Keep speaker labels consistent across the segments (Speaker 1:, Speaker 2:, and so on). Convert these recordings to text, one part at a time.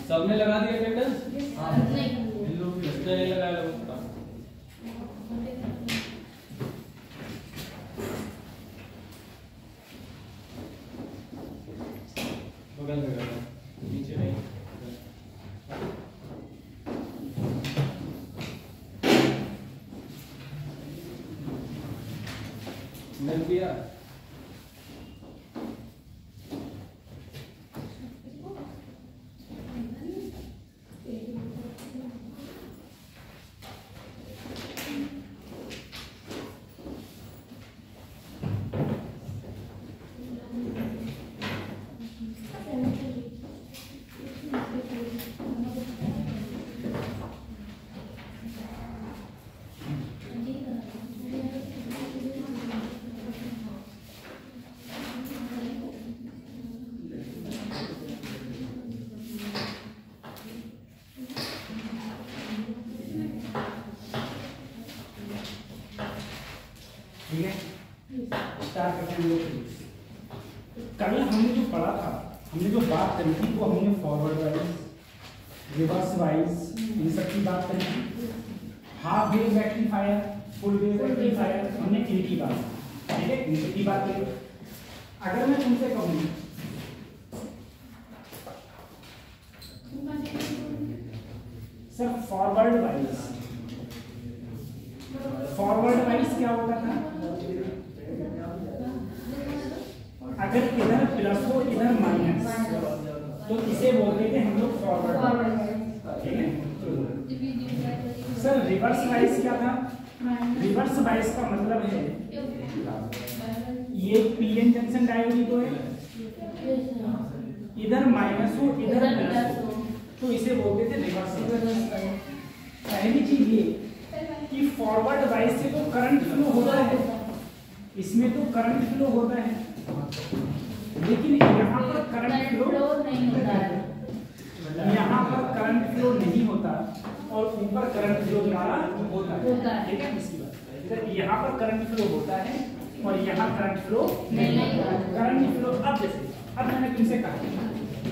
Speaker 1: सबने लगा दिया अटेंडेंस? नहीं लगाया लोगों का। बगल में लगा, नीचे नहीं। मिल गया।
Speaker 2: ठीक है, स्टार्ट करते हैं। कल हमने जो पढ़ा था, हमने जो बात करी थी वो हमने फॉरवर्ड वाइज, रिवर्स वाइज इन सब की बात करी थी। Half wave rectifier, full wave rectifier, हमने इनकी बात, ठीक है, इन सब की बात करी। अगर मैं तुमसे कहूँ सर फॉरवर्ड वाइज क्या होता था? अगर इधर प्लस हो इधर माइनस तो इसे बोलते थे हम लोग फॉरवर्ड, ठीक है। सर रिवर्स वाइज क्या था? रिवर्स वाइज का मतलब है ये पीएन जंक्शन डायोड है, इधर माइनस हो इधर प्लस हो तो इसे बोलते थे रिवर्स। पहली चीज ये कि फॉरवर्ड वाइज से तो करंट फ्लो होता है, इसमें तो करंट फ्लो होता है, लेकिन यहाँ पर करंट फ्लो नहीं होता है, यहाँ पर करंट फ्लो नहीं होता और ऊपर करंट फ्लो द्वारा होता है, ठीक है। इसकी बात यहाँ पर करंट फ्लो होता है और यहाँ करंट फ्लो नहीं होता। करंट फ्लो अब मैंने तुमसे कहा,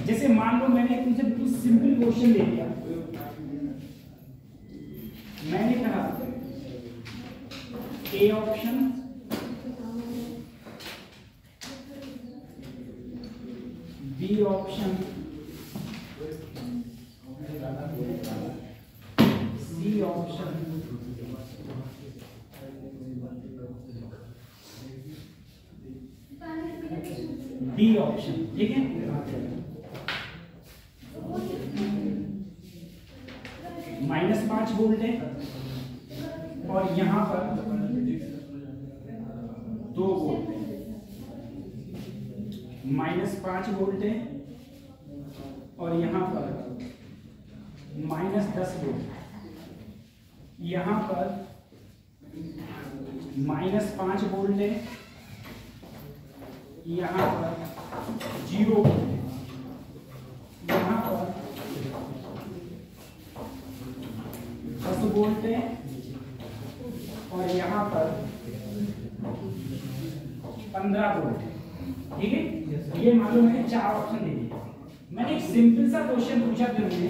Speaker 2: जैसे मान लो मैंने तुमसे बिल्कुल सिंपल क्वेश्चन ले लिया, मैंने कहा A option B option C option D option, ठीक है। -5 वोल्ट है और यहाँ पर 2 वोल्ट है, -5 वोल्ट है और यहाँ पर -10 वोल्ट, यहाँ पर -5 वोल्ट है, यहाँ पर 0 वोल्ट है, यहाँ पर 10 वोल्ट है और यहाँ पर 15 वोल्ट है, ठीक है। ये मालूम है, 4 ऑप्शन दे दिए। मैंने एक सिंपल सा क्वेश्चन पूछा तुमने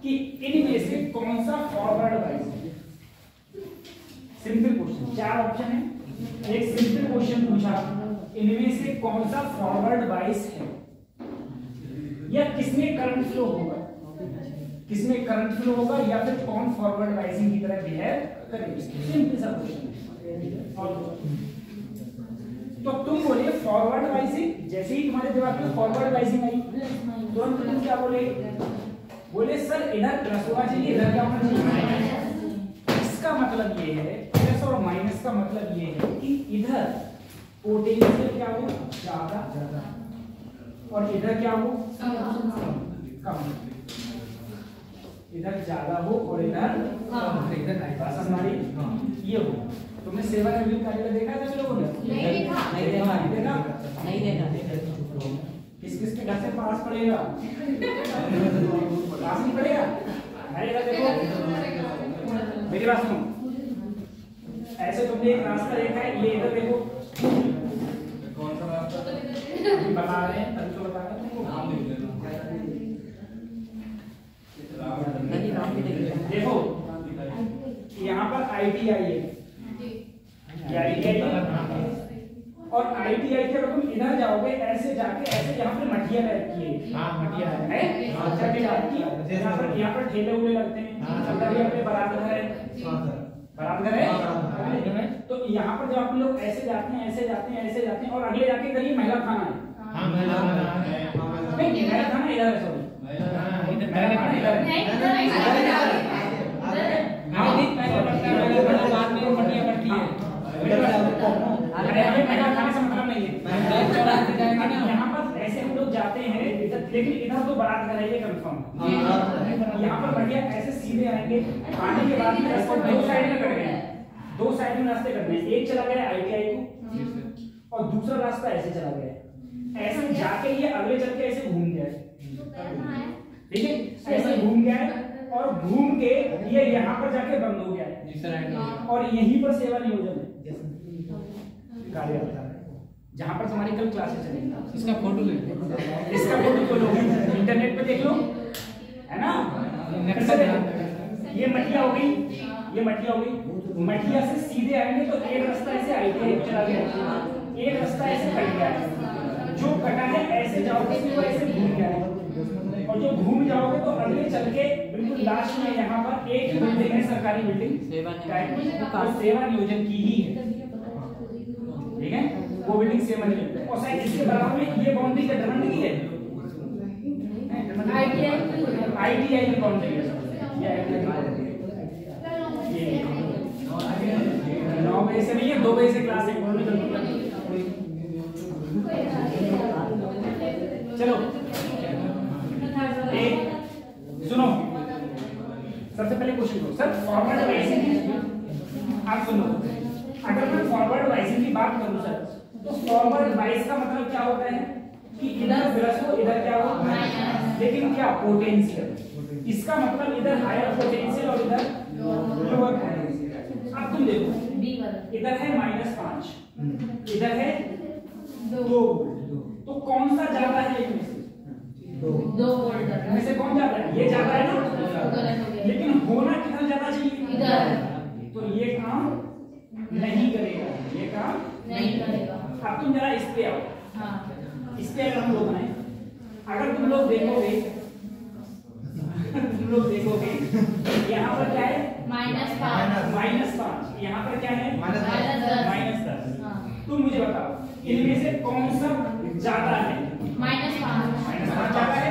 Speaker 2: कि इनमें से कौन सा फॉरवर्ड वाइज है। सिंपल क्वेश्चन, 4 ऑप्शन है, एक सिंपल क्वेश्चन पूछा इनमें से कौन सा फॉरवर्ड वाइज है या किसमें करंट फ्लो होगा, किसमें करंट फ्लो होगा या फिर कौन फॉरवर्ड वाइजिंग की तरह बिहेव करेगा। सिंपल सा क्वेश्चन। तो तुम बोले फॉरवर्ड वाइजिंग, जैसे ही तुम्हारे दिमाग में फॉरवर्ड वाइजिंग आई तुरंत तुम क्या बोले? बोले सर इधर प्लस होना चाहिए, इधर क्या होना चाहिए। इसका मतलब ये है, प्लस और माइनस का मतलब ये है कि इधर पोटेंशियल क्या हो ज्यादा और इधर क्या हो कम, इधर ज्यादा हो और इधर कम, इधर हमारी ये हो। तुमने सेवा रिव्यू कार्य देखा था लोगों ने? नहीं देखा। किस किस के घर से पास पड़ेगा? पास नहीं पड़ेगा? अरे देखो मेरी बात सुनो, ऐसे तुमने एक रास्ता देखा है, ये इधर देखो, कौन सा रास्ता? अभी बता रहे हैं तभी तो बता रहे हैं
Speaker 1: नाम लिख लेना।
Speaker 2: देखो यहाँ पर ITI है, ये ITI है और ITI के अगर तुम इधर जाओगे ऐसे जाके ऐसे यहाँ पे मठिया रहती है। हाँ मठिया है यहाँ पर ठेले उले लगते हैं, अंदर भी अपने बारात घर है, बारात घर है। तो यहाँ पर जब आप लोग ऐसे जाते हैं ऐसे जाते हैं ऐसे जाते हैं और अगले जाके इधर ये महिला थाना है। नहीं महिला थाना इधर है, सॉरी महिला थाना इधर है। बाद में मठिया पड़ती है, महिला थाने से मतलब नहीं है। यहाँ पर ऐसे हम लोग जाते हैं लेकिन इधर तो बारात घर है ये कंफर्म। यहाँ पर बढ़िया ऐसे सीधे आएंगे, आने के बाद में रास्ता दो साइड में कट गए हैं, दो साइड में रास्ते कट गए, एक चला गया ITI को और दूसरा रास्ता ऐसे चला गया, ऐसे जाके ये अगले चल के ऐसे घूम गया, ठीक है ऐसे घूम गया और घूम के ये यहाँ पर जाके बंद हो गया और यहीं पर सेवा नियोजन है कार्य होता है जहाँ पर तुम्हारी कल क्लासेस चलेंगी। इसका फोटो ले लो, इसका फोटो तो लो इंटरनेट पे देख लो, है ना। ये मठिया हो गई, ये मठिया हो गई, मठिया से सीधे आएंगे तो एक रास्ता ऐसे ITI चला गया, एक रास्ता ऐसे कट गया, जो कटा है ऐसे जाओगे तो ऐसे घूम गया और जो घूम जाओगे तो अगले चल के बिल्कुल लास्ट में यहाँ पर एक ही बिल्डिंग है, सरकारी बिल्डिंग सेवा नियोजन की ही है, ठीक है वो बिल्डिंग सेवा नियोजन है। और शायद इसके बराबर में ये बाउंड्री का दमन की है, ITI की बाउंड्री है, ये 9 बजे से नहीं है 2 बजे से क्लास है। चलो सुनो, सबसे पहले क्वेश्चन लो सर, फॉरवर्ड वाइजिंग आप सुनो, अगर मैं फॉरवर्ड वाइजिंग की बात करूं सर तो फॉरवर्ड वाइज का मतलब क्या होता है कि इधर प्लस हो इधर क्या हो माइनस, लेकिन क्या पोटेंशियल, इसका मतलब इधर हायर पोटेंशियल और इधर लोअर पोटेंशियल। अब तुम देखो इधर है -5, इधर है 2, तो कौन सा ज्यादा है इनमें से? 2 वोल्ट में से कौन ज्यादा है? ये ज्यादा है ना, लेकिन होना कितना ज्यादा चाहिए इधर, तो ये काम नहीं करेगा, ये काम नहीं करेगा। अब तुम जरा इस पे आओ, हाँ इस पे अगर हम लोग आए, अगर तुम लोग देखोगे तुम लोग देखोगे यहाँ पर क्या है -5, यहाँ पर क्या है -10। तुम मुझे बताओ इनमें से कौन सा ज्यादा है? -5 ज्यादा है,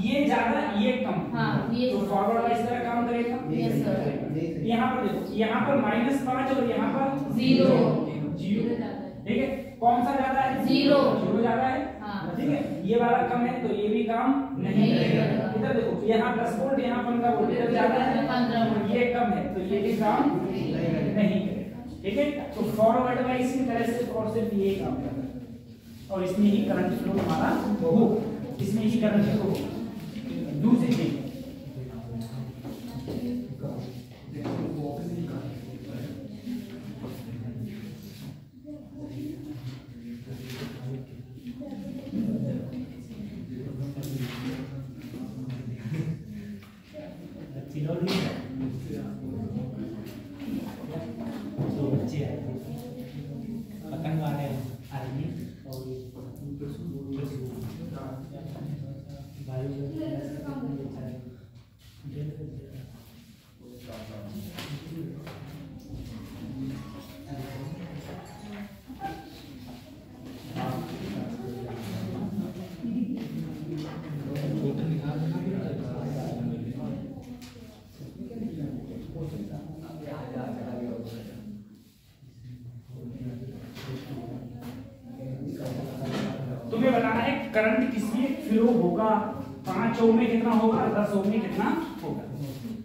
Speaker 2: ये ज्यादा ये कम, हाँ, ये तो फॉरवर्ड वाइज तरह काम करेगा। Yes sir. यहाँ पर देखो, यहाँ पर -5 और यहाँ पर 0, ठीक है कौन सा ज्यादा है? 0 ज्यादा है, हाँ। ठीक है ये वाला कम है तो ये भी काम नहीं करेगा। इधर देखो यहाँ 10 वोल्ट यहाँ 15 वोल्ट, इधर ज्यादा है 15 वोल्ट, ये कम है तो ये भी काम नहीं करेगा, ठीक है। तो फॉरवर्ड वाइज की तरह से और सिर्फ ये काम करना है और इसमें ही करंट फ्लो हमारा हो, इसमें ही करंट फ्लो हो। दूसरी चीज पतंग वाले आर्मी और तुम्हें बताना है करंट किसमें फ्लो होगा, 5 ओम में कितना होगा, 10 ओम में कितना होगा।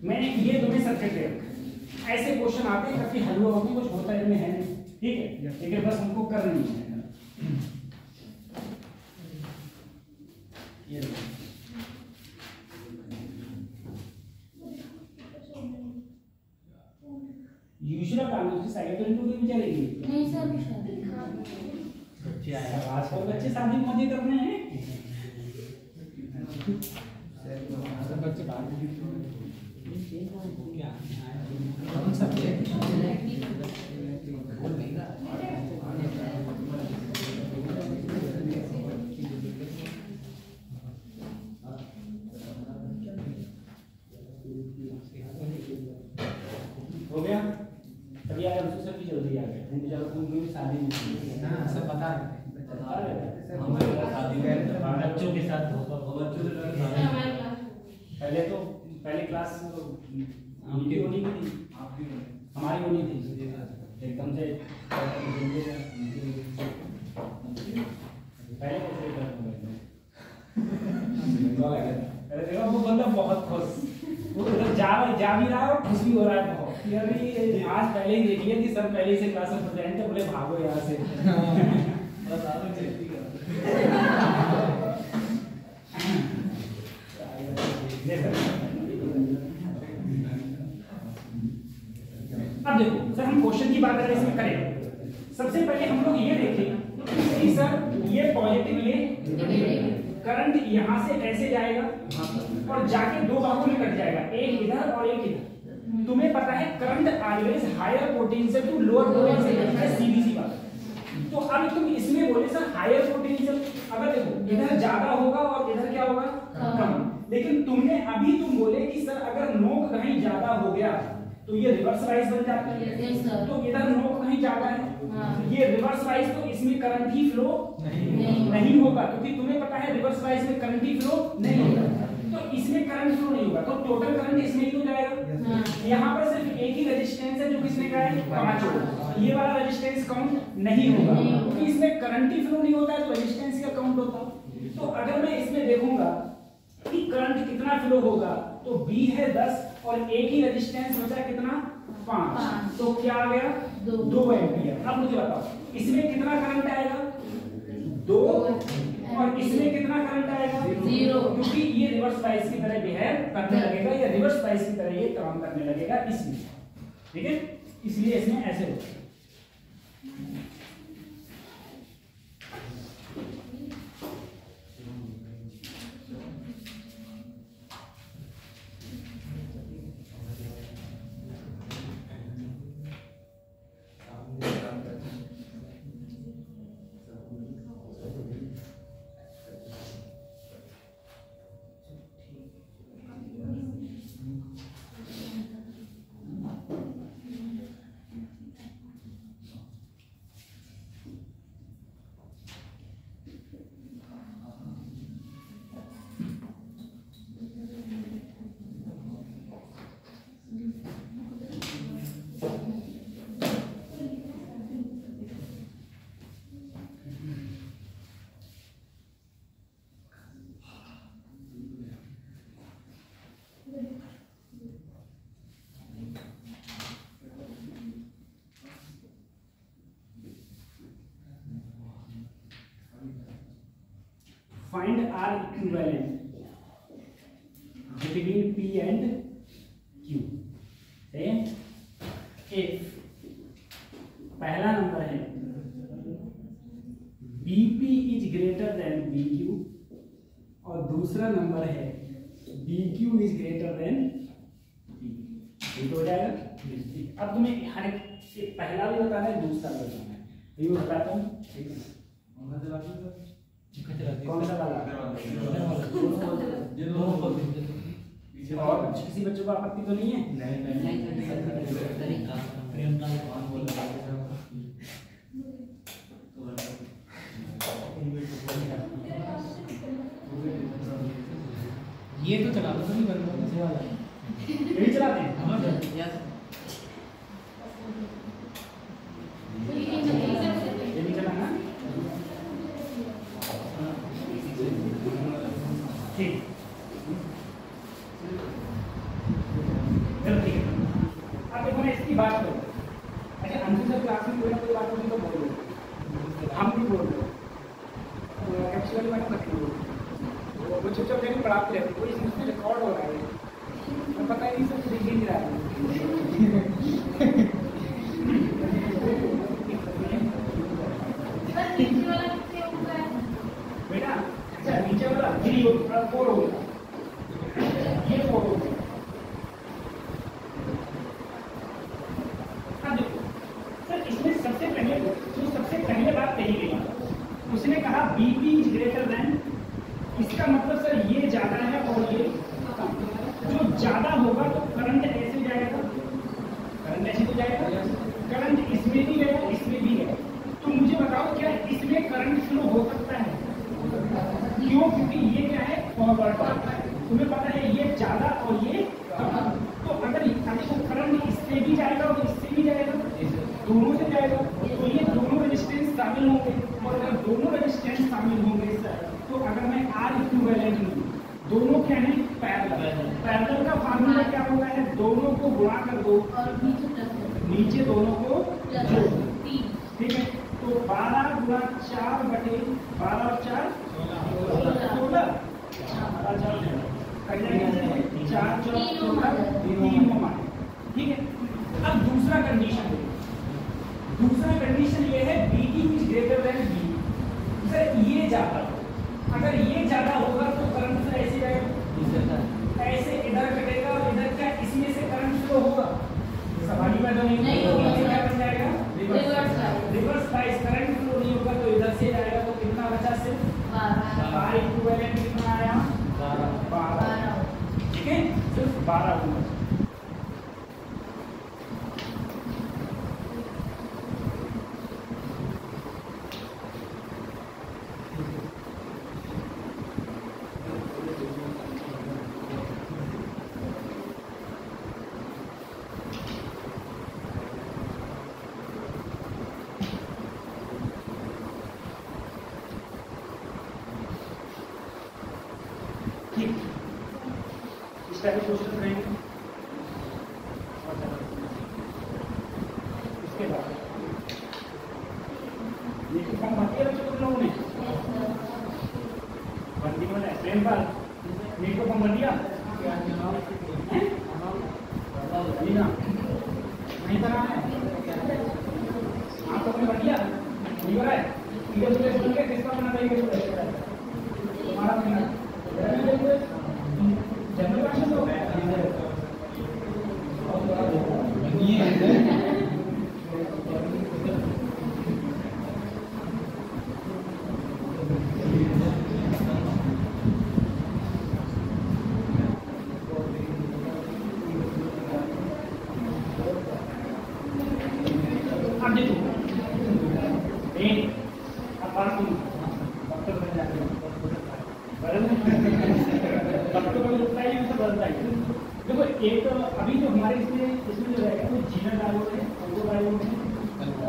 Speaker 2: मैंने ये तुम्हें सर्किट दे रखा, ऐसे क्वेश्चन आते हैं काफी हलवा होती कुछ होता है इनमें है नहीं, ठीक है लेकिन बस हमको करनी है। यूजुअल काम है, साइकिल तो नहीं चलेगी। नहीं सर
Speaker 1: बच्चे आए हैं।
Speaker 2: आजकल बच्चे शादी मौजी कर रहे हैं।
Speaker 1: सब बच्चे बाहर क्या
Speaker 3: कौन सा
Speaker 2: हो गया? तभी आया हमसे सब भी जल्दी आ गए। तुम जाओ, तुम भी शादी में थी।
Speaker 3: हाँ सब बता रहे थे।
Speaker 1: बच्चों के साथ
Speaker 2: पहले क्लास आपकी होनी थी, हमारी होनी थी एकदम से अरे देखो वो बंदा बहुत खुश, वो उधर जा भी रहा है और खुश भी हो रहा है बहुत कि अभी आज पहले ही देख लिया कि सर पहले से क्लास में प्रेजेंट है, बोले भागो यहाँ से। अब देखो सर, हम क्वेश्चन की बात अगर इसमें करें, सबसे पहले हम लोग ये देखें कि सर ये पॉजिटिव, ये करंट यहाँ से ऐसे जाएगा और जाके दो भागों में कट जाएगा, एक इधर और एक इधर। तुम्हें पता है current always higher potential to lower potential, सीधी सी बात। तो अब तुम इसमें बोले सर हायर पोटेंशियल, अगर देखो इधर ज्यादा होगा और इधर क्या होगा कम, लेकिन तुमने अभी तुम बोले कि सर अगर नोक कहीं ज्यादा हो गया तो ये रिवर्स वाइज बन जाता है। तो इधर नोक कहीं ज्यादा है, ये रिवर्स वाइज, तो इसमें करंट ही फ्लो नहीं होगा, क्योंकि तुम्हें पता है रिवर्स वाइज में करंट ही फ्लो नहीं होगा, तो इसमें करंट फ्लो नहीं होगा, तो टोटल करंट इसमें ही तो जाएगा। यहाँ पर सिर्फ एक ही रेजिस्टेंस है जो किसने कहा है 5 ओम, ये वाला रेजिस्टेंस काउंट नहीं होगा क्योंकि इसमें करंट ही फ्लो नहीं होता है, तो रेजिस्टेंस का काउंट होता। तो अगर मैं इसमें देखूंगा कि करंट कितना फ्लो होगा, तो B है 10 और एक ही रेजिस्टेंस बचा कितना 5, तो क्या आ गया 2 एम्पियर। अब मुझे बताओ इसमें कितना करंट आएगा 2 और इसमें कितना करंट आएगा 0, क्योंकि ये रिवर्स वाइज की तरह बिहेव करने लगेगा या रिवर्स वाइज की तरह ये काम करने लगेगा इसलिए, ठीक है, इसलिए इसमें ऐसे होगा। Find R equivalent between P and Q. सही है? If पहला नंबर है BP is greater than BQ और दूसरा नंबर है BQ is greater than P, ठीक हो जाएगा। अब तुम्हें हर एक पहला भी बताना है, दूसरा भी बताना है, ये बताता हूँ, ठीक है? कौन सा वाला? और किसी बच्चों को आपत्ति तो नहीं है?
Speaker 3: ये तो चला तो नहीं बनता वाला,
Speaker 2: यही चलाते हैं। ये नहीं चलाना, ठीक, चलो ठीक है। अब देखो मैं इसकी बात करूँ, अच्छा अंतिम जब क्लास में कोई ना कोई बात होगी तो बोल दो, हम भी बोल दो, एक्चुअली मैंने मत बोलो, वो चुपचाप लेकिन पढ़ाते रहते, कोई इसमें रिकॉर्ड हो रहा है, मैं पता ही नहीं सब दिख ही नहीं रहा है। 4 हो गया, ये 4 हो गया। अब देखो सर, इसमें सबसे पहले बात कही गई, उसने कहा BP इज ग्रेटर देन, इसका मतलब सर ये ज्यादा है और ये कम। जो ज्यादा होगा तो करंट ऐसे जाएगा, करंट ऐसे तो जाएगा, करंट इसमें भी है इसमें भी है। तो मुझे बताओ क्या इसमें करंट फ्लो हो सकता है? क्यों? क्योंकि ये क्या है, फॉरवर्ड पाथ है। तुम्हें पता है ये ज्यादा और ये कम। तो अगर करंट इससे भी जाएगा और इससे भी जाएगा, दोनों से जाएगा, तो ये दोनों रेजिस्टेंस शामिल होंगे। और अगर दोनों रेजिस्टेंस शामिल होंगे सर, तो अगर मैं R इक्विवेलेंट लूं, दोनों क्या है, पैरेलल का फार्मूला क्या होता है, दोनों को गुणा कर दो और नीचे दोनों को जोड़, ठीक है। तो 12 गुणा 4 बटे 12 और 4 16, 4 3 होगा, ठीक है। अब दूसरा कंडीशन ये है BD is greater than B। Sir ये ज्यादा, अगर ये ज्यादा होगा तो करंट से ऐसे जाएगा, ऐसे इधर कटेगा और इधर क्या इसमें से करंट फ्लो होगा, सवाल ही पैदा नहीं होगा। क्या बन जाएगा, रिवर्स बाइस, करंट फ्लो नहीं होगा तो इधर से जाएगा। तो कितना बचा, सिर्फ 12 इक्विवेलेंट कितना आया, 12, ठीक है, सिर्फ 12 होगा। इस टाइप के क्वेश्चन रहेंगे। इसके बाद ये फॉर्म भर दिया बच्चों तुम लोगों ने, बंदी वाला है प्रेम पाल, मेरे को फॉर्म भर दिया नहीं बना है, आप लोगों ने भर दिया नहीं हो रहा है, किसका बना रहेगा हमारा जनरल भाषा तो अब देखो अब बात सुनो, डॉक्टर बन जाते हैं बदलता है। देखो एक अभी जो हमारे इसमें जो रहेगा वो जीना डायोड है, फोटो डायोड है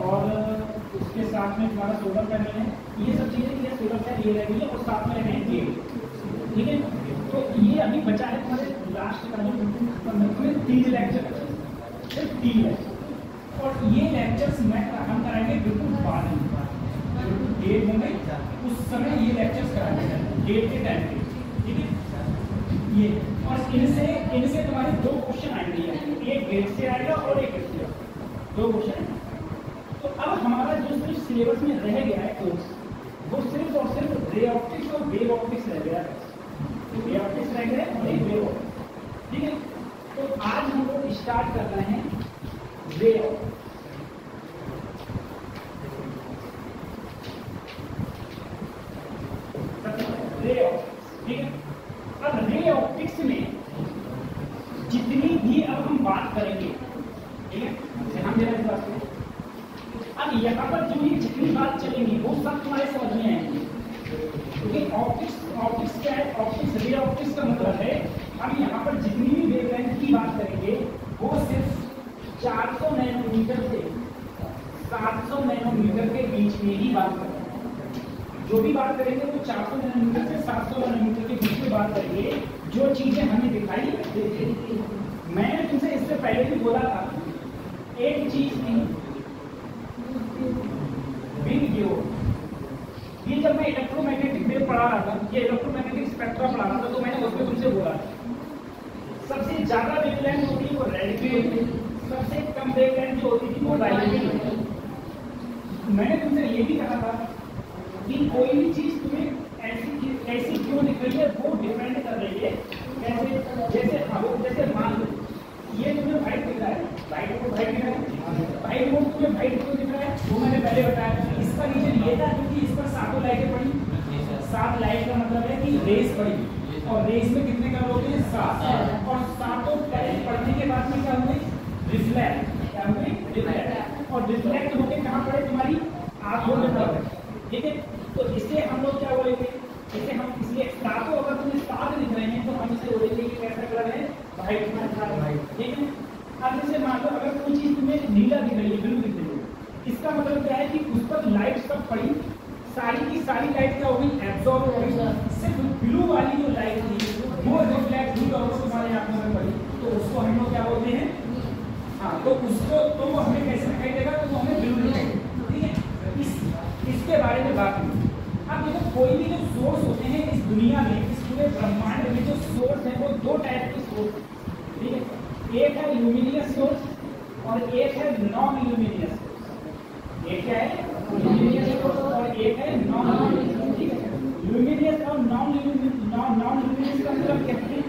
Speaker 2: और उसके साथ में हमारा सोलर पैनल है, ये सब चीजें ये सोलर पैनल ये रहेगी और साथ में रहेंगे, ठीक है। तो ये अभी बचा है हमारे लास्ट का जो 3 लेक्चर, सिर्फ 3 है और ये लेक्चर्स हम कराएंगे बिल्कुल बाद में, डेट होंगे उस समय ये लेक्चर्स कराएंगे, डेट के टाइम पे, ठीक है। ये और इनसे तुम्हारे 2 क्वेश्चन आएंगे, एक गेट से आएगा और एक से, 2 क्वेश्चन। तो अब हमारा जो सिर्फ सिलेबस में रह गया है कोर्स, वो सिर्फ और सिर्फ रे ऑप्टिक्स और वेव ऑप्टिक्स रह गया है, रे ऑप्टिक्स रह गया और एक वेव ऑप्टिक्स, ठीक है। तो आज हम लोग स्टार्ट कर रहे हैं रे ऑप्टिक्स। ठीक है। अब रे ऑप्टिक्स में जितनी भी अब हम बात करेंगे, ठीक है, ध्यान देना इस बात पे। अब यहाँ पर जो ये जितनी बात चलेंगी वो सब तुम्हारे समझ में आएंगे, क्योंकि ऑप्टिक्स क्या है, ऑप्टिक्स रे ऑप्टिक्स का मतलब है हम यहाँ पर जितनी भी वेवलेंथ की बात करेंगे वो सिर्फ 400 नैनोमीटर से 700 नैनोमीटर के बीच में ही बात करेंगे। जो भी बात करेंगे वो 400 नैनोमीटर से 700 नैनोमीटर के बीच में बात करेंगे। जो चीजें हमें दिखाई देती, मैंने तुमसे इससे पहले भी बोला था, एक चीज थी वीडियो, ये जब मैं इलेक्ट्रोमैग्नेटिक वेव पढ़ा रहा था, ये इलेक्ट्रोमैग्नेटिक स्पेक्ट्रा पढ़ा रहा था, तो मैंने उसमें तुमसे बोला सबसे ज्यादा वेवलेंथ होती है वो रेड वेव, सबसे कम वेवलेंथ जो होती थी वो वायलेट वेव। मैंने तुमसे ये भी कहा था कि कोई भी चीज तुम्हें ऐसी कैसी क्यों दिख रही है वो डिपेंड कर रही है। जैसे मान लो ये तुम्हें व्हाइट दिख रहा है, व्हाइट को व्हाइट दिख रहा है, व्हाइट बोर्ड तुम्हें व्हाइट क्यों दिख रहा है वो मैंने पहले बताया। इसका रीजन ये था क्योंकि इस पर 7 लाइटें पड़ी। 7 लाइट का मतलब है कि रेस पड़ी और रेस में कितने कलर होते हैं 7 और 7 कलर पड़ने के बाद में क्या हुए रिफ्लेक्ट, क्या हुए रिफ्लेक्ट और रिफ्लेक्ट होके कहाँ पड़े तुम्हारी आंखों में पड़े। ठीक है, तो इसे हम लोग क्या बोलेंगे, इसे हम इसलिए 7 अगर तुम्हें 7 दिख रहे हैं तो हम इसे बोलेंगे कि कैसा कलर है व्हाइट में। ठीक है, अब जैसे मान लो अगर कोई चीज तुम्हें नीला दिख रही है, ब्लू दिख रही है, इसका मतलब क्या है कि उस पर लाइट सब पड़ी, सारी की सारी लाइट क्या हो गई एब्जॉर्ब हो गई। सिर्फ ब्लू वाली जो लाइट थी वो रिफ्लेक्ट हुई और तुम्हारे आंखों में पड़ी, तो उसको हम लोग क्या बोलते हैं, हाँ तो उसको तो वो हमें कैसे दिखाई देगा, तो वो हमें ब्लू दिखाई देगा। ठीक है, इसके बारे में बात करें। अब देखो कोई भी जो सोर्स होते हैं इस दुनिया में, इस पूरे ब्रह्मांड में जो सोर्स है वो 2 टाइप के सोर्स हैं। ठीक है, एक है ल्यूमिनियस सोर्स और एक है नॉन ल्यूमिनियस सोर्स। एक क्या है ल्यूमिनियस सोर्स और एक है नॉन ल्यूमिनियस। ठीक है, ल्यूमिनियस और नॉन ल्यूमिनियस का मतलब क्या है,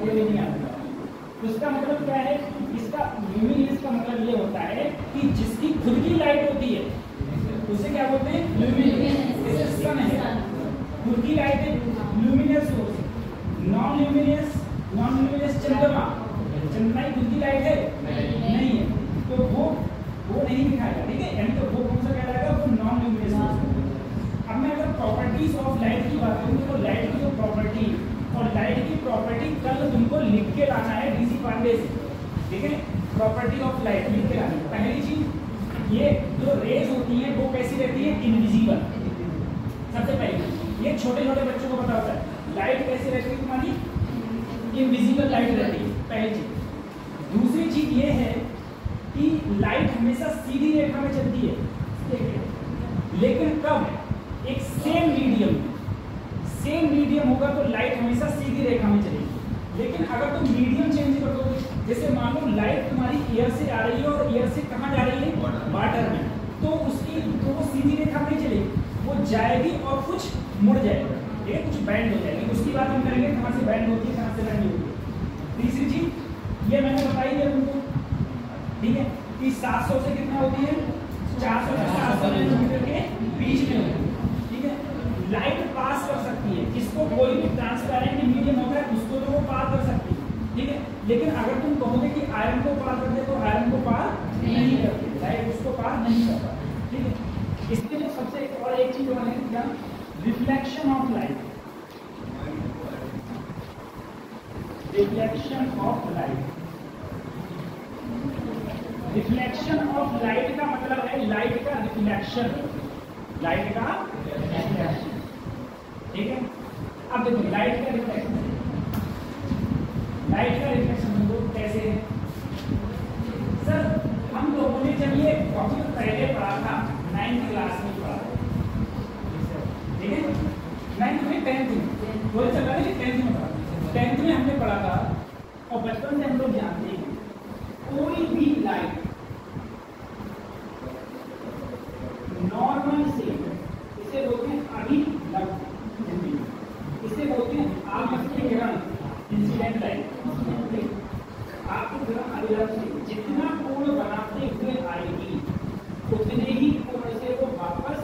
Speaker 2: नहीं आता। उसका मतलब क्या है, इसका ल्यूमिनियस का मतलब ये होता है कि जिसकी खुद की लाइट होती है उसे क्या बोलते हैं ल्यूमिनियस। जैसे सन है खुद की लाइट है ल्यूमिनियस सोर्स। नॉन ल्यूमिनियस चंद्रमा, चंद्रमा की खुद की लाइट है नहीं है, तो वो नहीं दिखाएगा। ठीक है, यानी तो वो कौन सा कहलाएगा, वो नॉन ल्यूमिनियस सोर्स। अब मैं अगर प्रॉपर्टीज ऑफ लाइट की बात करूँ तो लाइट की जो प्रॉपर्टी और लाइट की प्रॉपर्टी कल तुमको लिख के लाना है डीसी पांडे से। ठीक है, प्रॉपर्टी ऑफ लाइट लिख के लाना। पहली चीज ये जो रेज होती हैं वो कैसी रहती है इनविजिबल। सबसे पहले ये छोटे छोटे बच्चों को पता होता है लाइट कैसी रहती है तुम्हारी इनविजिबल लाइट रहती है, पहली चीज। दूसरी चीज ये है कि लाइट हमेशा सीधी रेखा में चलती है, लेकिन कब एक सेम मीडियम होगा तो लाइट हमेशा सीधी रेखा में चलेगी। लेकिन अगर तुम मीडियम चेंज कर दोगे, जैसे मान लो लाइट तुम्हारी एयर से आ रही है और एयर से कहाँ जा रही है वाटर में, तो उसकी तो वो सीधी रेखा में चलेगी, वो जाएगी और कुछ मुड़ जाएगी, ठीक है, कुछ बैंड हो जाएगी। उसकी बात हम करेंगे कहाँ से बैंड होती है कहाँ से बैंड होती है। तीसरी चीज ये मैंने बताई है तुमको, ठीक है, कि 700 से कितना होती है 400 से 700 किलोमीटर के बीच में होती है। ठीक है, लाइट पास कर सकती है, इसको कोई भी ट्रांसपेरेंट मीडियम होगा उसको तो वो पार कर सकती है। ठीक है, लेकिन अगर तुम कहोगे कि आयरन को पार करते तो आयरन को पार नहीं करते, लाइट उसको पार नहीं करता। ठीक है, इसके लिए सबसे और एक चीज और है क्या, reflection of light. Reflection of light, reflection of light का मतलब है लाइट का रिफ्लेक्शन, लाइट का रिफ्लेक्शन। ठीक है, अब देखो लाइट का रिफ्लेक्शन, लाइट का रिफ्लेक्शन हम लोग कैसे है सर, हम लोगों ने जब ये बहुत पहले पढ़ा था 9th क्लास में पढ़ा, ठीक है 9th में 10th में बोल चल रहा है 10th में पढ़ा, 10th में हमने पढ़ा था। और बचपन से हम लोग जानते हैं कोई भी लाइट नॉर्मल से, इसे बोलते हैं अभिलंब, इसे बोलते हैं आपके किरण इंसिडेंट लाइट। आपकी किरण अभिलंब से जितना कोण बनाते हुए आएगी उतने ही कोण से वो वापस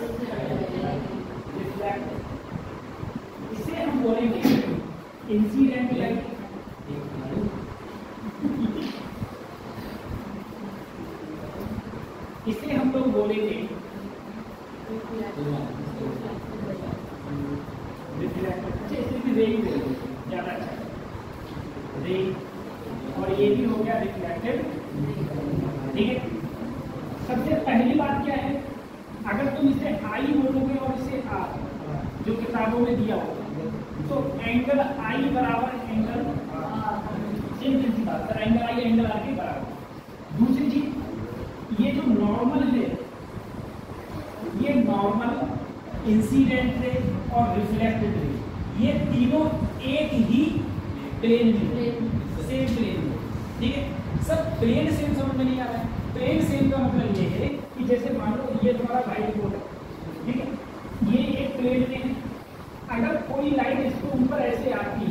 Speaker 2: रिफ्लेक्ट, इसे हम बोलेंगे इंसिडेंट लाइट। इसे हम लोग बोलेंगे ज्यादा अच्छा रे, और ये भी हो गया रिफ्लेक्टेड। ठीक है, सबसे पहली बात क्या है, अगर तुम इसे आई बोलोगे और इसे आर जो किताबों में दिया होगा तो एंगल आई बराबर angle same principle sir, angle I angle R के बराबर। दूसरी चीज ये जो नॉर्मल है, ये नॉर्मल इंसिडेंट रे और रिफ्लेक्टेड रे, ये तीनों एक ही प्लेन में, सेम प्लेन में। ठीक है सर, प्लेन सेम समझ में नहीं आ रहा है। प्लेन सेम का मतलब ये है कि जैसे मान लो ये तुम्हारा व्हाइट बोर्ड है, ठीक है, ये एक प्लेन में है अगर कोई लाइट इसके ऊपर ऐसे आती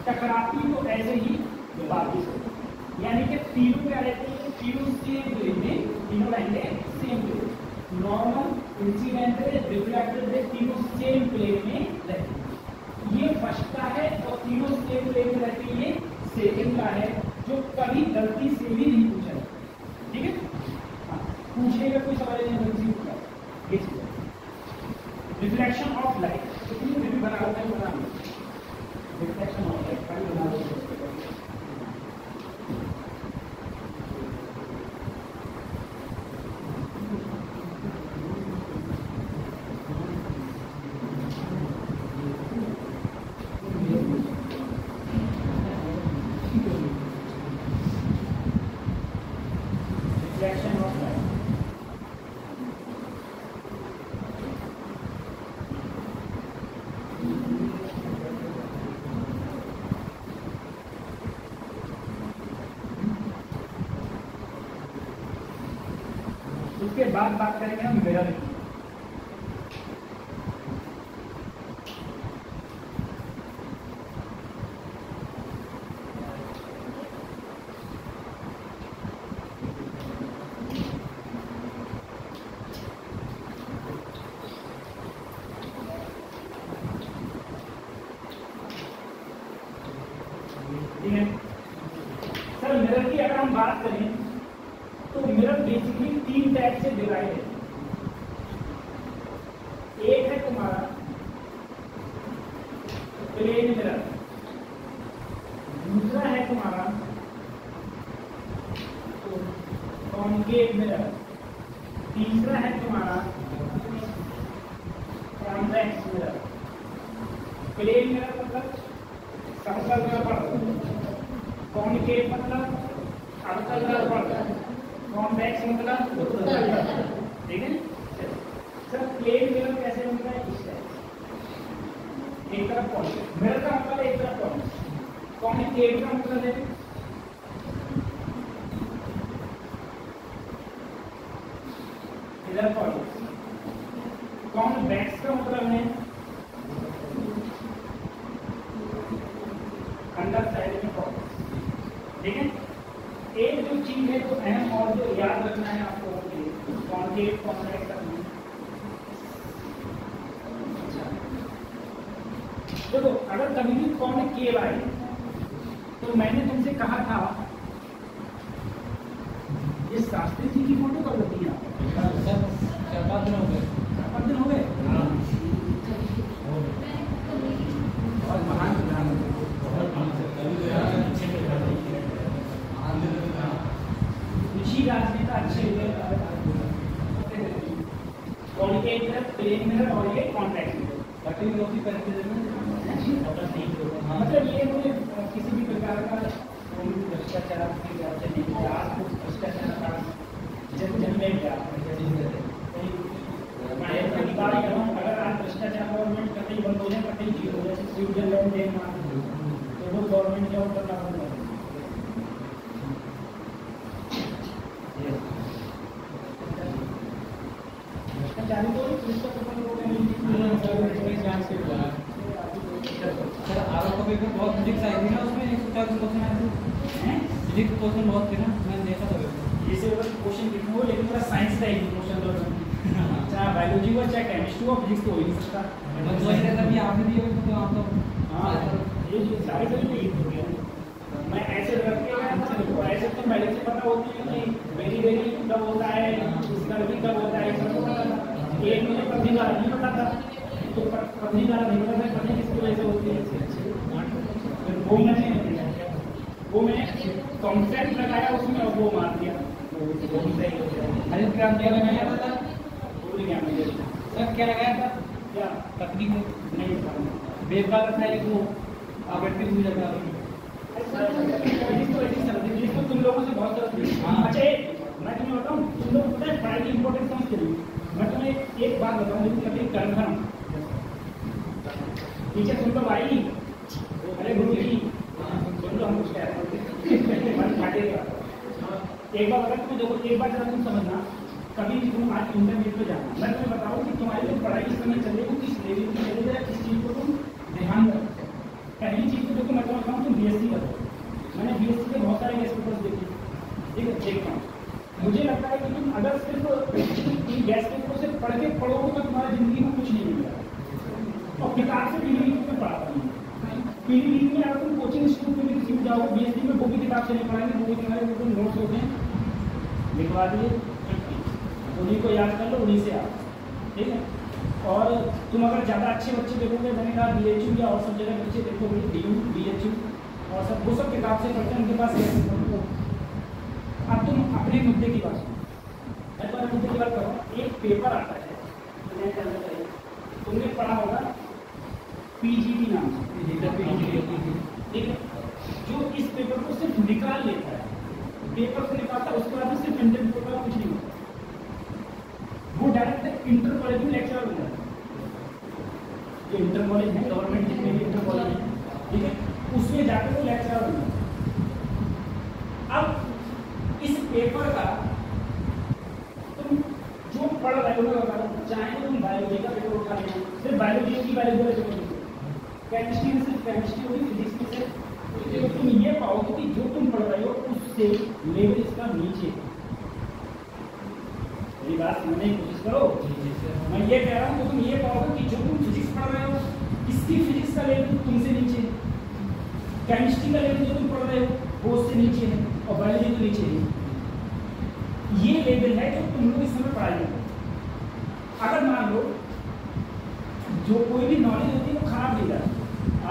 Speaker 2: टकराती तो ऐसे ही वापिस होती, यानी कि तीनों क्या रहते हैं, तीनों सेम प्लेन में, तीनों लाइटें same plane, normal incidental reflected ray तीनों सेम प्लेन में रहती है। ये फर्स्ट का है और तीनों सेम प्लेन में रहती है। ये सेकंड का है जो कभी गलती से भी नहीं पूछा है, ठीक है। हाँ, पूछेगा कोई सवाल नहीं, गलती पूछा ये चीज रिफ्लेक्शन ऑफ लाइट कितनी भी बना होता है, बना रिफ्लेक्शन ऑफ लाइट कभी बना होता है। उसके बाद बात करेंगे हम मिरर की। ठीक है सर, मिरर की अगर हम बात करें तो मिरर बेसिकली तीन टाइप से डिवाइड है। एक है तुम्हारा प्लेन मिरर, दूसरा है तुम्हारा कॉन्केव मिरर, तीसरा है तुम्हारा कॉन्वेक्स मिरर। प्लेन मिरर मतलब समतल दर्पण, कॉन्केव मतलब अवतल दर्पण, कॉन्वेक्स मतलब ठीक है सर। प्लेन मिरर कैसे बनता है, इस टाइप एक तरफ पॉइंट, मिरर का मतलब एक तरफ पॉइंट, कॉन्केव का मतलब है इधर पॉइंट, कॉन्वेक्स का मतलब है अंदर साइड में पॉइंट, ठीक है। एक जो चीज है तो अहम और जो याद रखना है आपको कॉन्केव कॉन्वेक्स करना। देखो अगर कभी भी कॉन्केव आए तो मैंने तुमसे कहा था ये शास्त्री जी की फोटो कब लगती है?
Speaker 3: 4-5 दिन हो गए।
Speaker 2: 4-5 दिन हो गए। और महान प्रधानमंत्री कुछ राजनेता अच्छे हुए, कॉन्केव मिरर, प्लेन मिरर और ये कॉन्वेक्स मिरर। मतलब ये मुझे किसी भी प्रकार का भ्रष्टाचार भ्रष्टाचार का जन्म गया। अगर आज भ्रष्टाचार गवर्नमेंट कतई बंद हो जाए, कतई जीरो हो जाए, स्विट्जरलैंड डेनमार्क तो वो गवर्नमेंट जॉब करना बंद हो जाए।
Speaker 3: सर आरोप पेपर बहुत फिजिक्स आई थी ना, उसमें 140 क्वेश्चन आए थे, फिजिक्स क्वेश्चन बहुत थे ना, मैंने देखा था
Speaker 2: जैसे क्वेश्चन लिखना हो लेकिन पूरा साइंस का ही क्वेश्चन दो, चाहे बायोलॉजी हो चाहे केमिस्ट्री हो, फिजिक्स तो हो ही नहीं सकता।
Speaker 3: तो वही रहता भी आपने दिए तो आप तो
Speaker 2: हाँ ये सारे सभी हो गया। मैं ऐसे रख के ऐसे तो पहले से पता होती है कि वेरी वेरी कब होता है, इसका भी कब होता है, सब पता था। एक मुझे पत्नी का नहीं पता था, तो पत्नी का नहीं पता था पत्नी किसकी वजह से होती है। वो मैंने कॉन्सेप्ट लगाया उसमें और वो मार दिया, वो भी सही हो गया।
Speaker 3: हरित क्रांति लगाया था
Speaker 2: भूल गया मुझे
Speaker 3: सर, क्या लगाया था,
Speaker 2: क्या
Speaker 3: तकनीक
Speaker 2: नहीं पता।
Speaker 3: बेवकाल था एक वो आवर्ती पूजा का।
Speaker 2: तो तुम लोगों से बहुत सारा अच्छा मैं तुम्हें बताऊँ, तुम लोग पता है पढ़ाई की इंपॉर्टेंस समझते नहीं। मैं तुम्हें एक बात बताऊँ, लेकिन कभी कन्फर्म टीचर तुम लोग आई, अरे गुरु जी सुन लो, हम कुछ कह रहे हैं। एक बार अगर तुम्हें देखो, एक बार जरा तुम समझना, कभी भी तुम आज इंटरनेट पर जाना, मैं तुम्हें बताऊँ कि तुम्हारी जो पढ़ाई इस समय चल रही है किस लेवल की चल रही है, किस चीज़ को किताब से पीलीभीत में पढ़ाता हूँ। पीलीभीत में अगर तुम कोचिंग इंस्टीट्यूट में भी किसी में जाओ, बीएससी में, वो भी किताब से नहीं पढ़ाएंगे, वो भी तुम्हारे जो नोट्स होते हैं लिखवा दिए, उन्हीं को याद कर लो, उन्हीं से आओ, ठीक है। और तुम अगर ज़्यादा अच्छे बच्चे देखोगे, मैंने कहा BHU या और सब जगह बच्चे देखोगे, DU BHU और सब, वो सब किताब से पढ़ते हैं, उनके पास है। अब तुम अपने मुद्दे की बात सुनो, मैं तुम्हारे मुद्दे की बात करो। एक पेपर आता है, तुमने पढ़ा होगा PGT नाम से, ठीक है, जो इस पेपर को सिर्फ निकाल लेता है, पेपर को निकालता है, उसके बाद में सिर्फ इंटर पेपर कुछ नहीं होता, वो डायरेक्ट इंटर कॉलेज में लेक्चरर बन जाता है। जो इंटर कॉलेज है, गवर्नमेंट जितने भी इंटर कॉलेज है, ठीक है, उसमें जाकर वो लेक्चरर बन जाता है। अब इस पेपर का तुम जो पढ़ रहे हो, चाहे तो तुम बायोलॉजी का पेपर उठा लेना, सिर्फ बायोलॉजी की बायोलॉजी का पेपर, केमिस्ट्री में सिर्फ केमिस्ट्री होगी, फिजिक्स में सिर्फ, तो तुम ये पाओगे कि जो तुम पढ़ रहे हो उससे लेवल इसका नीचे है। मेरी बात समझने की कोशिश करो, मैं ये कह रहा हूँ, तो तुम ये पाओगे कि जो तुम फिजिक्स पढ़ रहे हो, इसकी फिजिक्स का लेवल तुमसे नीचे है, केमिस्ट्री का लेवल जो तुम पढ़ रहे हो वो उससे नीचे है, और बायोलॉजी तो नीचे है। ये लेवल है जो तुम लोग इस समय पढ़ाई करो। अगर मान लो जो कोई भी नॉलेज होती है वो खराब नहीं जाती,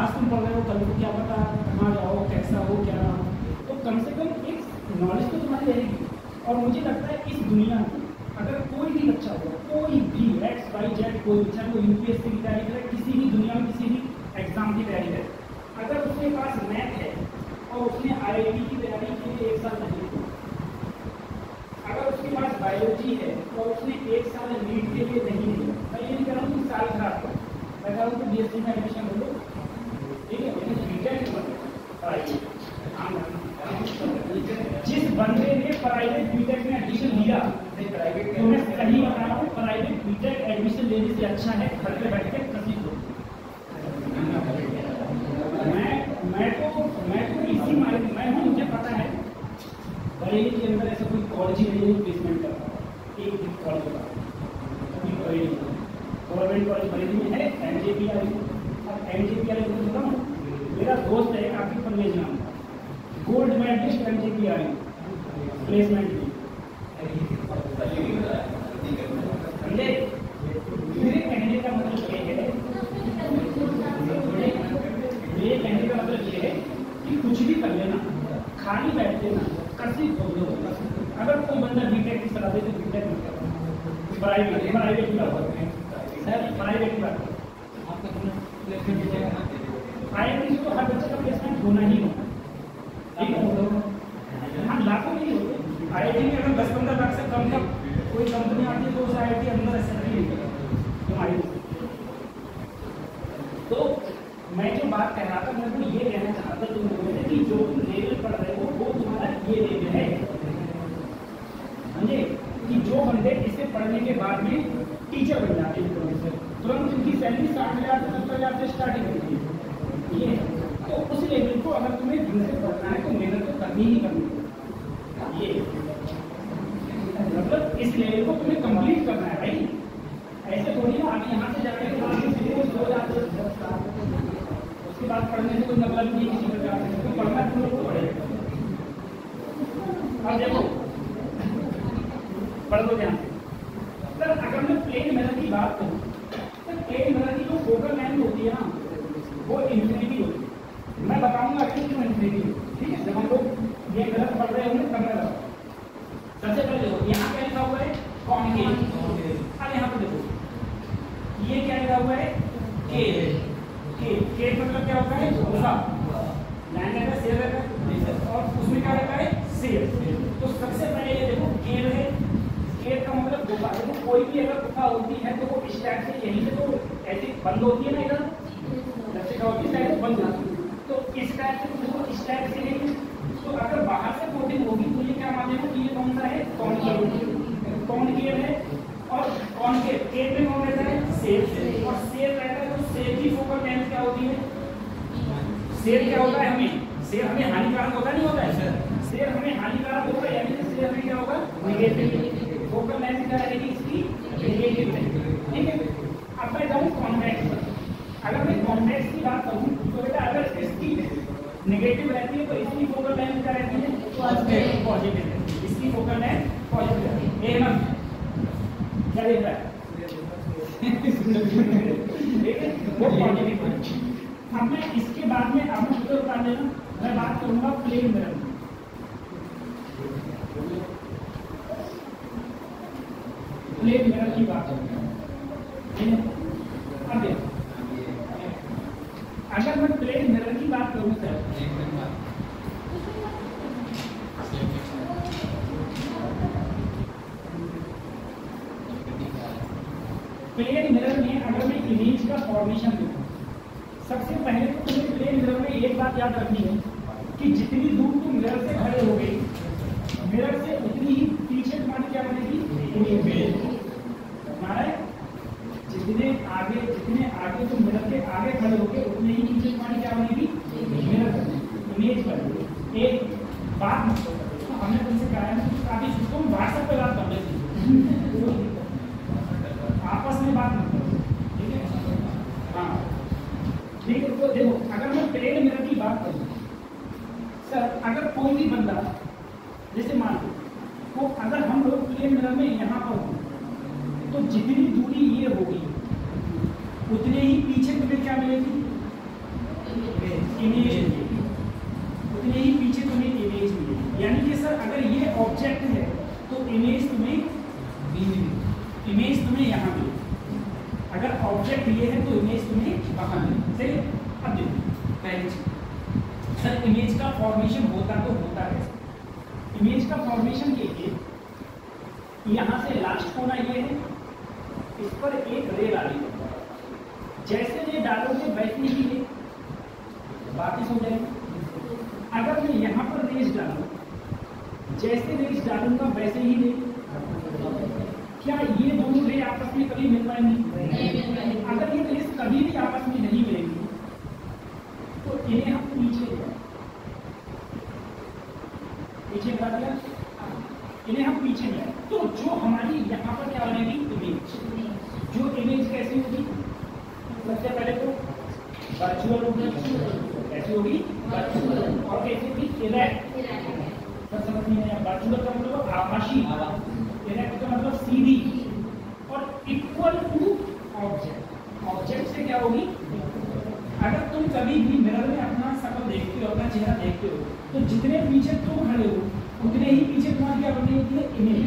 Speaker 2: आज तुम पढ़ रहे हो, कल को क्या पता कहाँ जाओ, कैसा हो, क्या ना हो, तो कम से कम एक नॉलेज तो तुम्हारी रहेगी। और मुझे लगता है इस दुनिया में अगर कोई भी बच्चा होगा, कोई भी XYZ कोई बच्चा वो UPSC की तैयारी करे, किसी भी दुनिया में किसी भी एग्जाम की तैयारी करे, अगर उसके पास मैथ है और उसने IIT की तैयारी के लिए 1 साल नहीं, अगर उसके पास बायोलॉजी है और उसने 1 साल नीट के लिए नहीं लिया, मैं ये नहीं कह रहा हूँ कि साल खराब हो, मैं कह रहा हूँ कि BSc में एडमिशन हो लो, ठीक है, जिस बंदे ने प्राइवेट बीटेक में एडमिशन लिया, तो मैं सही बता रहा हूँ, प्राइवेट बीटेक एडमिशन लेने से अच्छा है घर पे बैठ के कसी को। मैं तो इसी मार्ग में हूँ, मुझे पता है बरेली के अंदर ऐसा कोई कॉलेज ही नहीं है प्लेसमेंट करता, एक भी कॉलेज का गवर्नमेंट कॉलेज बरेली में है, MJPI। अब MJPI को बताऊँ, मेरा दोस्त है काफी परवेज नाम का, गोल्ड मेडलिस्ट MJPI प्लेसमेंट में। मेरे कहने का मतलब ये है, मेरे कहने का मतलब ये है कि कुछ भी कर लेना, खाली बैठ लेना, कसी खोल दो। अगर कोई बंदा बीटेक की सलाह दे तो बीटेक मत करो, प्राइवेट की बात करते हैं सर, प्राइवेट की बात IIT से तो हर बच्चे का प्लेसमेंट होना ही होगा, ठीक है। हाँ, लाखों नहीं होते, IIT में अगर 10-15 लाख से कम का कोई कंपनी आती है तो उस IIT अंदर सैलरी नहीं करेगा। तो मैं जो बात कह रहा था, मैं तो ये कहना चाह रहा था तुम लोगों से कि जो तुम लेवल पढ़ रहे हो वो तुम्हारा ये लेवल है, समझे, कि जो बंदे इसे पढ़ने के बाद में टीचर बन जाते हैं, तुरंत उनकी सैलरी 60,000 से 70,000 से स्टार्टिंग होती है, ये तो उस लेवल को अगर तुम्हें ढंग से पढ़ना है तो मेहनत तो करनी ही करनी है। ये मतलब इस लेवल को तुम्हें कंप्लीट करना है भाई, ऐसे थोड़ी ना आगे यहाँ से जाने के बाद उसके बाद पढ़ने से कोई मतलब नहीं किसी प्रकार से, तो पढ़ना तुम लोग को पड़ेगा। अब देखो पढ़ दो ध्यान से सर, अगर मैं प्लेन मिरर की बात करूँ तो प्लेन मिरर की जो फोकल लेंथ होती है ना वो इन्फिनिटी होती है। मैं बताऊंगा कि क्यों इन्फिनिटी होती है, ठीक है। जब हम लोग ये गलत पढ़ रहे होंगे तब मैं बताऊँ। सबसे पहले देखो यहाँ क्या लिखा हुआ है, कॉन्केव। अब यहाँ पे देखो ये क्या लिखा हुआ है, के मतलब क्या होता है, गुफा, लैंड रहता है, शेर रहता है, और उसमें क्या रहता है, शेर। तो सबसे पहले ये देखो केव है, केव का मतलब गुफा। देखो कोई भी अगर गुफा होती है तो वो इस टाइप से यहीं से तो ऐसे बंद होती है ना, इधर जैसे क्या होती है टाइप से बंद होती है, तो इस टाइप से देखो इस टाइप से नहीं। तो अगर बाहर से कोटिंग होगी तो ये क्या मानेगा कि ये कौन सा है, कॉनकेव है। और कॉनकेव केव में कौन रहता है, शेर, और शेर रहता है। तो शेर की फोकल लेंथ क्या होती है, शेर क्या होता है, शेर हमें हानिकारक होता नहीं होता है, शेर हमें हानिकारक होगा, यानी कि शेर हमें क्या होगा, नेगेटिव। फोकल लेंथ क्या रहेगी इसकी, नेगेटिव, ठीक है। अब मैं जाऊँ कॉन्वेक्स पर। अगर इसकी बात करूं तो बेटा अगर इसकी नेगेटिव रहती है तो इसकी फोकल लेंथ क्या रहती है? पॉजिटिव रहती है। इसकी फोकल लेंथ पॉजिटिव रहती है। ए नंबर क्या देख रहा है? वो पॉजिटिव है। अब मैं इसके बाद में आपको उधर बता देना, मैं बात करूंगा प्लेन मिरर में। प्लेन मिरर की बात करूंगा। अब देखो, अगर मैं प्लेन मिरर की बात करूं सर, प्लेन मिरर में अगर मैं इमेज का फॉर्मेशन देखूं, सबसे पहले तो तुम्हें प्लेन मिरर में एक बात याद रखनी है कि जितनी दूर तुम मिरर से खड़े हो गए, मिरर से उतनी ही पीछे तुम्हारी क्या बनेगी? इमेज। हमारा जितने आगे तुम मिरर के आगे खड़े हो गए, उतने ही पीछे तुम्हारी क्या बनेगी? इमेज बनेगी। एक बात तो हमने तुमसे कहा है काफी तुम व्हाट्सएप पे बात कर लेते, आपस में बात मत करो, ठीक है? हाँ ठीक है। तो देखो, अगर मैं प्लेन मिरर की बात करूँ सर, अगर कोई भी बंदा जैसे मान लो तो अगर हम लोग प्लेन मिरर में यहाँ पर हो तो जितनी दूरी ये होगी उतने ही पीछे तुम्हें क्या मिलेगी? इमेज मिलेगी। उतने ही पीछे तुम्हें इमेज मिलेगी। यानी कि सर अगर ये ऑब्जेक्ट है तो इमेज तुम्हें यहाँ मिलेगी। अगर ऑब्जेक्ट ये है तो इमेज तुम्हें वहाँ मिलेगी। सही। अब देखो पहली चीज सर, इमेज का फॉर्मेशन होता तो होता है। इमेज का फॉर्मेशन के लिए यहाँ से लास्ट कोना ये है, इस पर एक रे डाली, जैसे रे डालोगे वैसे ही रे वापिस हो जाएगी। अगर मैं यहाँ पर रेस डालूं, जैसे रेस डालूंगा वैसे ही रे, क्या ये दोनों रे आपस में कभी मिल पाएंगी? अगर ये रेस कभी भी आपस में नहीं मिलेंगी तो इन्हें हम पीछे बता दिया, इन्हें हम पीछे ले। तो जो हमारी यहाँ पर क्या बनेगी? इमेज। जो इमेज कैसी होगी? सबसे पहले तो वर्चुअल होगी। कैसी होगी? वर्चुअल। और कैसी होगी? इरेक्ट। समझ नहीं आया? वर्चुअल का मतलब आभासी, इरेक्ट का मतलब सीधी, और इक्वल टू ऑब्जेक्ट। ऑब्जेक्ट से क्या होगी? अगर तुम कभी भी मिरर में अपना शक्ल देखते हो, अपना चेहरा देखते हो, तो जितने पीछे तुम खड़े हो उतने ही पीछे तुम्हारी क्या बनती होती है? इमेज।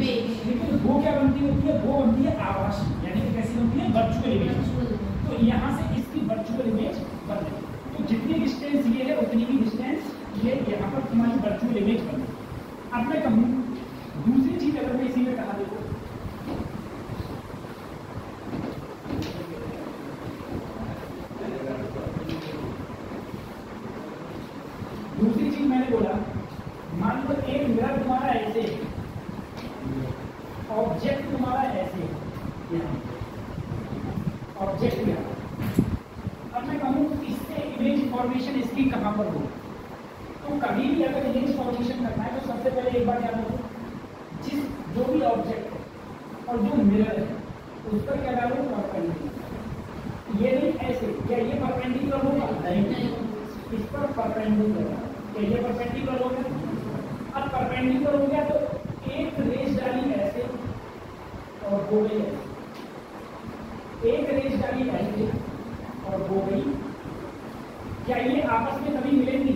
Speaker 2: लेकिन वो क्या बनती होती है? वो बनती है आभासी, यानी कि कैसी बनती है? Virtual image. तो यहाँ से इसकी वर्चुअल इमेज बन गई। तो जितनी डिस्टेंस ये है उतनी ही डिस्टेंस ये यहाँ पर तुम्हारी वर्चुअल इमेज बन गई। अब मैं कहूँ दूसरी चीज, अगर मैं इसी में कहा देखो, दूसरी चीज मैंने बोला, मान लो एक मिरर तुम्हारा ऐसे, ऑब्जेक्ट तुम्हारा ऐसे, ऑब्जेक्ट यहाँ। अब मैं कहूँ इससे इमेज फॉर्मेशन इसकी कहाँ पर हो? तो कभी भी अगर इमेज फॉर्मेशन करना है तो सबसे पहले एक बार क्या करो, जिस जो भी ऑब्जेक्ट है और जो मिरर है उस पर क्या डालो? परपेंडिकुलर। ये नहीं ऐसे, क्या ये परपेंडिकुलर होगा? नहीं, इस पर परपेंडिकुलर। क्या ये परपेंडिकुलर हो गया? अब परपेंडिकुलर हो गया तो एक रेस डाली ऐसे और हो गई ऐसे, एक रेस डाली ऐसे और हो गई। क्या ये आपस में कभी मिलेंगी?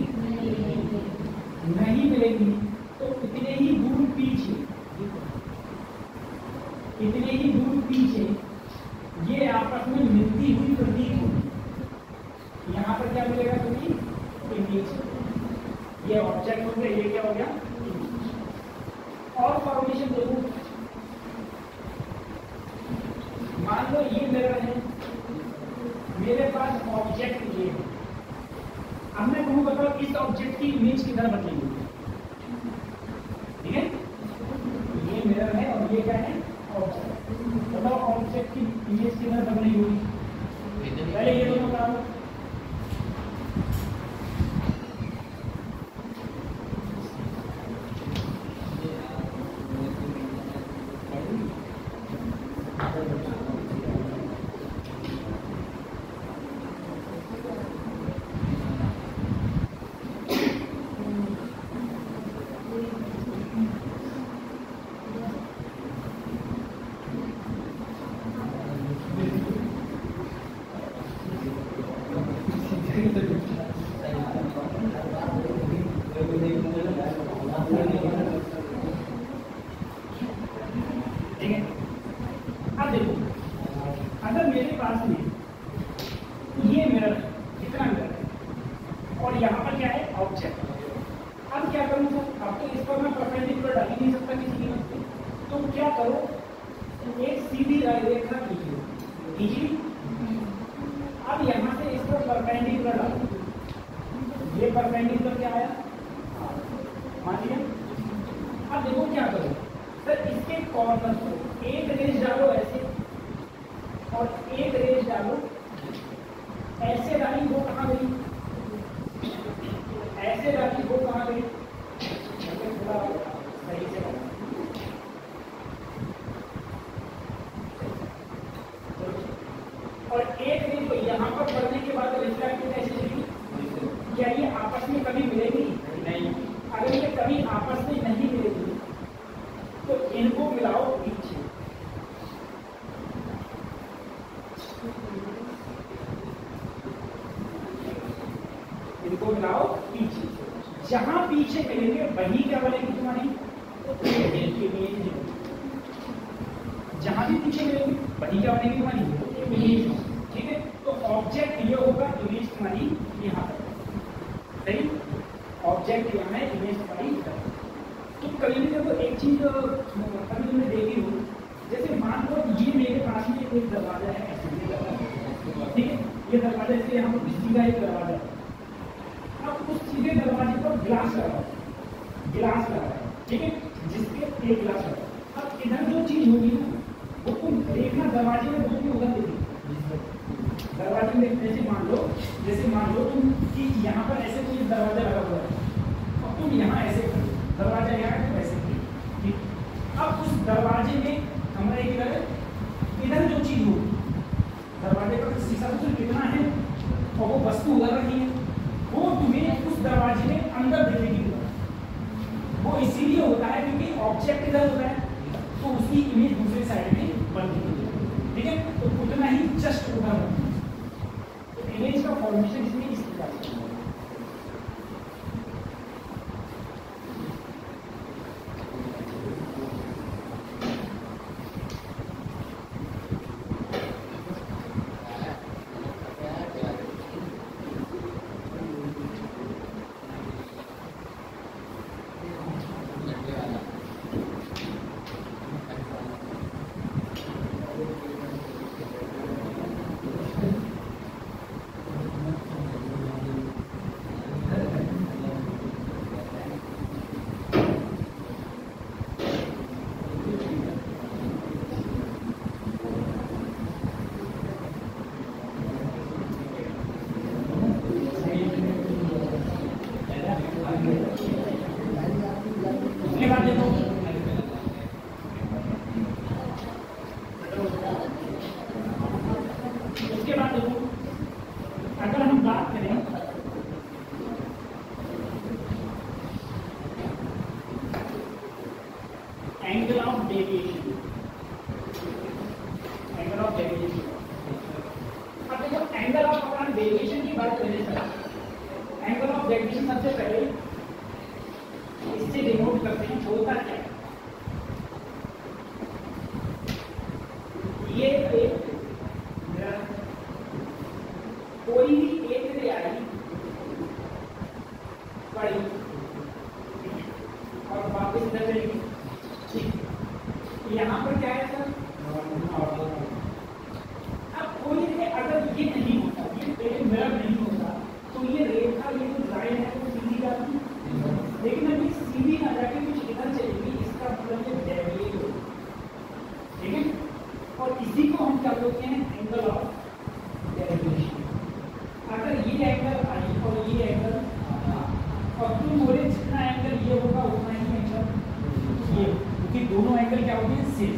Speaker 2: नहीं मिलेंगी। तो इतने ही दूर पीछे, इतने ही दूर पीछे ये आपस में मिलती हुई प्रतीत होगी। यहाँ पर क्या मिलेगा तुम्हें? इमेज। ये ऑब्जेक्ट हो गया, ये क्या हो गया? और फॉर्मेशन देखो, मान लो ये मिरर है, मेरे पास ऑब्जेक्ट ये है। अब मैं कहूँ बताओ इस ऑब्जेक्ट की इमेज किधर बनेगी? ठीक है, ये मिरर है और ये क्या है? ऑब्जेक्ट। बताओ ऑब्जेक्ट की इमेज किधर बन रही होगी? पहले ये दोनों बताओ। ठीक है। अब देखो, अगर मेरे पास में ये मिरर है, इतना मिरर है, और यहाँ पर क्या है, ऑब्जेक्ट। अब क्या करूँ सर? अब तो इस पर मैं परपेंडिकुलर डाल ही नहीं सकता किसी की, तो क्या करो, एक सीधी रेखा खींचो। अब यहाँ से इस पर परपेंडिकुलर डालो, ये परपेंडिकुलर क्या आया, मान लिया। अब देखो क्या करो सर, इसके कॉर्नर को एक रेज डालो ऐसे, और एक रेज डालो ऐसे, डाली वो कहाँ गई, ऐसे डाली वो कहाँ गई, थोड़ा सही से डालो। और एक रेज को यहाँ पर पढ़ने के बाद रिफ्लेक्ट कैसे चलेगी? क्या ये आपस में कभी मिलेगी? नहीं। अगर ये कभी आपस में नहीं मिलेगी तो इनको मिलाओ पीछे। इनको मिलाओ पीछे, जहां पीछे मिलेंगे वही क्या बनेगी तुम्हारी, इमेज। जहां भी पीछे मिलेंगे वही क्या बनेगी तुम्हारी, इमेज। ठीक है, तो ऑब्जेक्ट ये होगा, इमेज तुम्हारी यहाँ पर, सही। ऑब्जेक्ट यहाँ है, इमेज तुम्हारी इधर। तो कभी भी देखो एक चीज अभी तुमने देखी हो, जैसे मान लो ये मेरे पास में एक दरवाजा है, ठीक है, ये दरवाजा इसके यहाँ पर सीधा एक दरवाजा है। अब उस सीधे दरवाजे पर ग्लास लगाओ, गिलास लगाओ, ठीक है, जिसके एक गिलास लगाओ। अब इधर जो चीज होगी ना, वो तुम देखना दरवाजे में बहुत उधर देखी, दरवाजे में जैसे मान लो तुम कि यहाँ पर ऐसे कोई दरवाजा लगा हुआ है, और तुम यहाँ ऐसे करो, दरवाजा यहाँ है वैसे ठीक। अब उस दरवाजे में हमारा इधर जो चीज होगी, दरवाजे का शीशा तो कितना है और वो वस्तु उधर रखी है, वो तुम्हें उस दरवाजे में अंदर दिखेगी। वो इसीलिए होता है क्योंकि ऑब्जेक्ट इधर होता है, तो उसकी इमेज दूसरी साइड में बनती है। ठीक है, तो उतना ही जस्ट उधर बनती है। तो इमेज का फॉर्मेशन इसमें इस प्रकार से है। Angle of deviation, angle of deviation. अब देखो एंगल ऑफ अपन डेविएशन की बात करने से एंगल ऑफ डेविएशन सबसे पहले इससे डिनोट करते हैं, होता क्या है। ये एक कोई भी एक रे आई पड़ी और वापस इधर चलेगी। यहाँ पर क्या है सर, अब कोई रे अगर ये नहीं होता, ये पहले मिरर नहीं होता, तो ये रेखा ये जो लाइन है वो सीधी जाती, लेकिन अभी सीधी ना जाके कुछ इधर चलेगी, इसका मतलब ये डेविएट होगी। ठीक है, और इसी को हम क्या बोलते हैं, एंगल ऑफ डेविएशन। अगर ये एंगल आई और ये एंगल और तुम बोले जितना एंगल ये होगा उतना ही एंगल ये, क्योंकि दोनों एंगल क्या होते हैं सेम।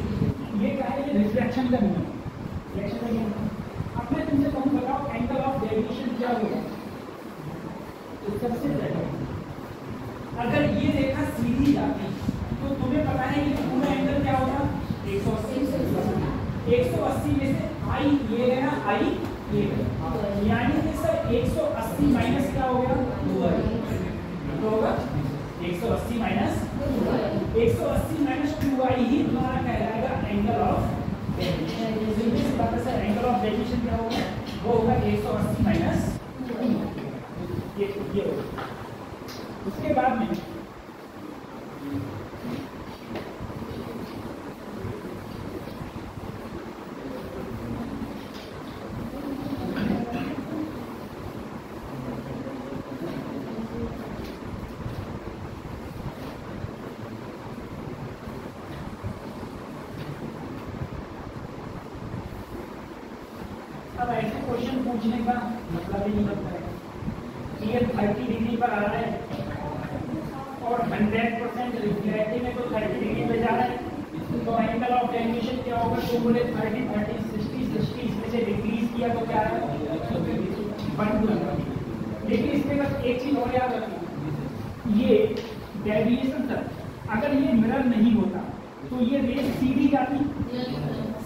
Speaker 2: ये क्या है, ये रिफ्लेक्शन का नियम, रिफ्लेक्शन का नियम। अब मैं तुमसे कहूँ बताओ एंगल ऑफ डेविएशन क्या होगा। तो सबसे पहले अगर ये रेखा सीधी जाती तो तुम्हें पता है कि पूरा एंगल क्या होगा, 180। 180 में से आई ये है ना, आई यानी कि सर 180 माइनस क्या हो गया, 2 होगा 180 माइनस 180 माइनस 2y ही तुम्हारा कहलाएगा angle of deviation. Angle of deviation क्या होगा, वो होगा 180 माइनस ये होगा। उसके बाद में अब ऐसे क्वेश्चन पूछने का मतलब ही नहीं बनता है कि ये 30 डिग्री पर आ रहा है और 100% रिफ्लेक्टिव में तो 30 डिग्री पे जा रहा है, तो एंगल ऑफ डेविएशन क्या होगा, तो बोले 30 30 60 60 इसमें से डिक्रीज किया तो क्या है 120। लेकिन इसमें बस एक चीज और याद रखना, ये डेविएशन सर अगर ये मिरर नहीं होता तो ये रेस सीधी जाती,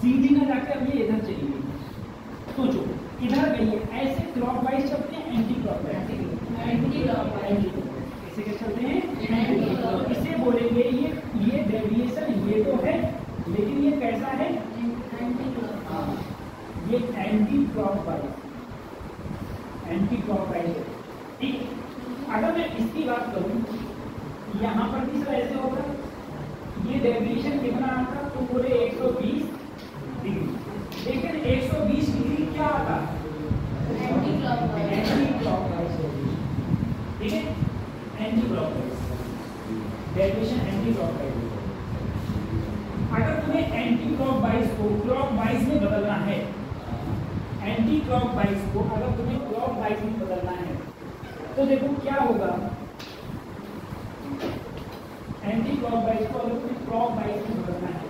Speaker 2: सीधी ना जाके अब ये इधर चली गई, तो जो इधर गई है ऐसे क्लॉकवाइज चलते हैं एंटी क्लॉकवाइज, ऐसे क्या चलते हैं, इसे बोलेंगे ये डेविएशन ये तो है लेकिन ये कैसा है, ये एंटी क्लॉकवाइज है। ठीक, अगर मैं इसकी बात करूं यहाँ पर भी सर ऐसे होगा, ये डेविएशन कितना आता तो पूरे 120 डिग्री, लेकिन 120 डिग्री क्या आता एंटी क्लॉकवाइज, ठीक है, anti clockwise deviation anti clockwise. अगर तुम्हें एंटी क्लॉकवाइज को क्लॉकवाइज में बदलना है, एंटी क्लॉकवाइज को अगर तुम्हें क्लॉकवाइज में बदलना है तो देखो क्या होगा, एंटी क्लॉकवाइज को अगर तुम्हें क्लॉकवाइज में बदलना है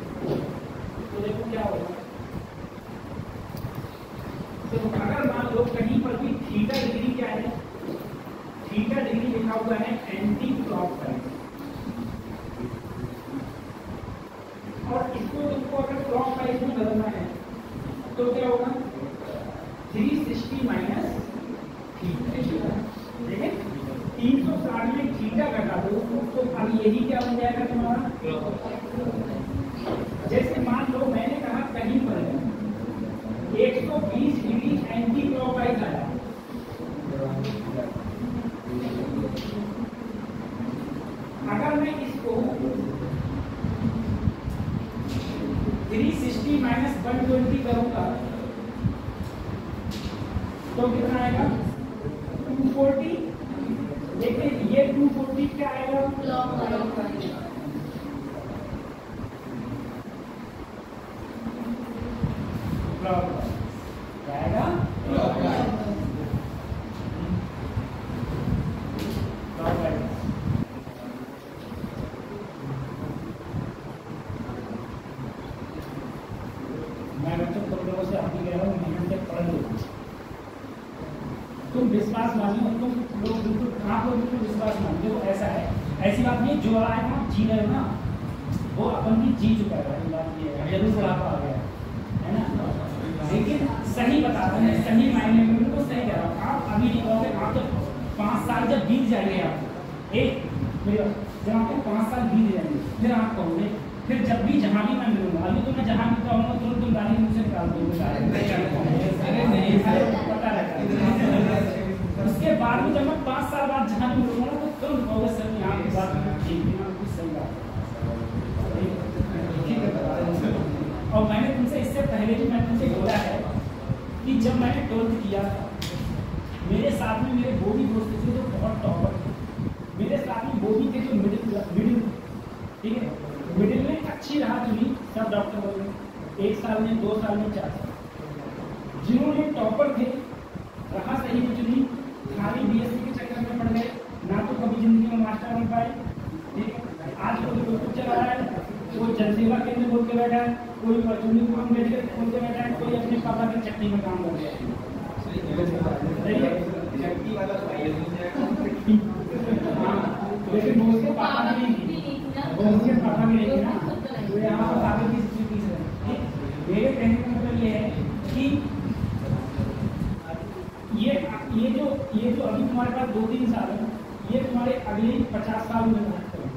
Speaker 2: तो देखो क्या होगा, तो अगर मान लो कहीं पर भी थीटा डिग्री क्या है, थीटा डिग्री लिखा हुआ है एंटी क्लॉकवाइज, और इसको तुमको अगर क्लॉकवाइज में बदलना है तो क्या होगा 360 माइनस थीटा, ठीक है, 360 में थीटा घटा दो तो अब यही क्या बन जाएगा तुम्हारा, जैसे मान लो मैंने कहा कहीं पर 120 डिग्री एंटी क्लॉकवाइज आया, अगर मैं इसको 360 माइनस 120 करूंगा तो कितना आएगा 240, लेकिन ये 240 क्या आएगा क्लॉकवाइज, आएगा मैं बच्चों तुम लोगों से अभी कह रहा हूँ मेहनत से पढ़ लो, तुम विश्वास मानिए, तुम लोग बिल्कुल आप लोग बिल्कुल विश्वास मानिए, देखो ऐसा है, ऐसी बात नहीं जो आ रहा है ना जी रहे हो ना वो अपन भी जी चुका है, बात ये है जरूर बुढ़ापा आ गया है ना, लेकिन सही बता रहे हैं, सही मायने में उनको सही कह रहा हूँ, आप अभी नहीं कहोगे, आप जब 5 साल जब बीत जाएंगे आप एक जब आपको 5 साल बीत जाएंगे फिर आप कहोगे, फिर जब भी जहाँ भी मैं मिलूंगा, अभी तो मैं जहाँ मिलता हूँ तुरंत तुम गाली मुझसे निकाल दोगे, पता रहता है, उसके बाद में जब मैं 5 साल बाद जहाँ भी मिलूंगा तो तुरंत कहोगे सर यहाँ की बात ठीक है, कुछ सही बात है। और मैंने तुमसे इससे पहले भी मैं तुमसे बोला है कि जब मैंने 12th किया था मेरे साथ में मेरे वो भी दोस्त थे जो बहुत टॉपर थे, मेरे साथ में वो भी थे जो मिडिल, ठीक है, मिडिल में अच्छी राह चुनी, सब डॉक्टर हो गए 1 साल में 2 साल में 4 साल, जिन्होंने टॉपर थे राह सही में चुनी, खाली बीएससी के चक्कर में पड़ गए, ना तो कभी जिंदगी में मास्टर बन पाए, ठीक है, आज कोई यूट्यूब चला रहा है, कोई जनसेवा केंद्र बोल के बैठा है, कोई फॉर्चूनिंग काम मेडिकल खोल के बैठा है, कोई अपने पापा की चटनी में काम कर रहा है, लेकिन वो उसके पापा की नहीं, वो उसके पापा की नहीं ना, वो यहाँ पर आगे की स्थिति है। मेरे कहने का मतलब ये है कि ये जो अभी तुम्हारे पास 2-3 साल है, ये तुम्हारे अगले 50 साल में निर्धारित करेंगे।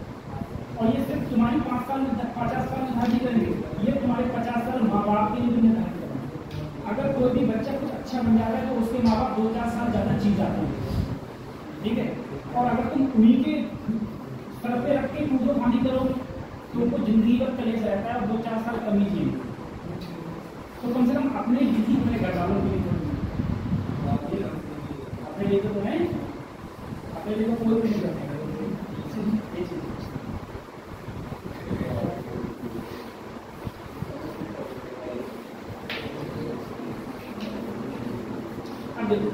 Speaker 2: और ये सिर्फ तुम्हारी 50 साल निर्धारित करेंगे, ये तुम्हारे 50 साल माँ बाप के लिए भी निर्धारित करेंगे। अगर कोई भी बच्चा कुछ अच्छा बन जाता है तो उसके माँ बाप 2-4 साल ज़्यादा जी जाते हैं, ठीक है। और अगर तुम उन्हीं के सर पे रख के कूदो पानी करोगे तो उनको जिंदगी भर कलेश रहता है और 2-4 साल कम ही जिए। तो कम से कम अपने जिंदगी अपने घर वालों के लिए अपने लिए तो है, अपने लिए तो कोई भी नहीं करता। अब देखो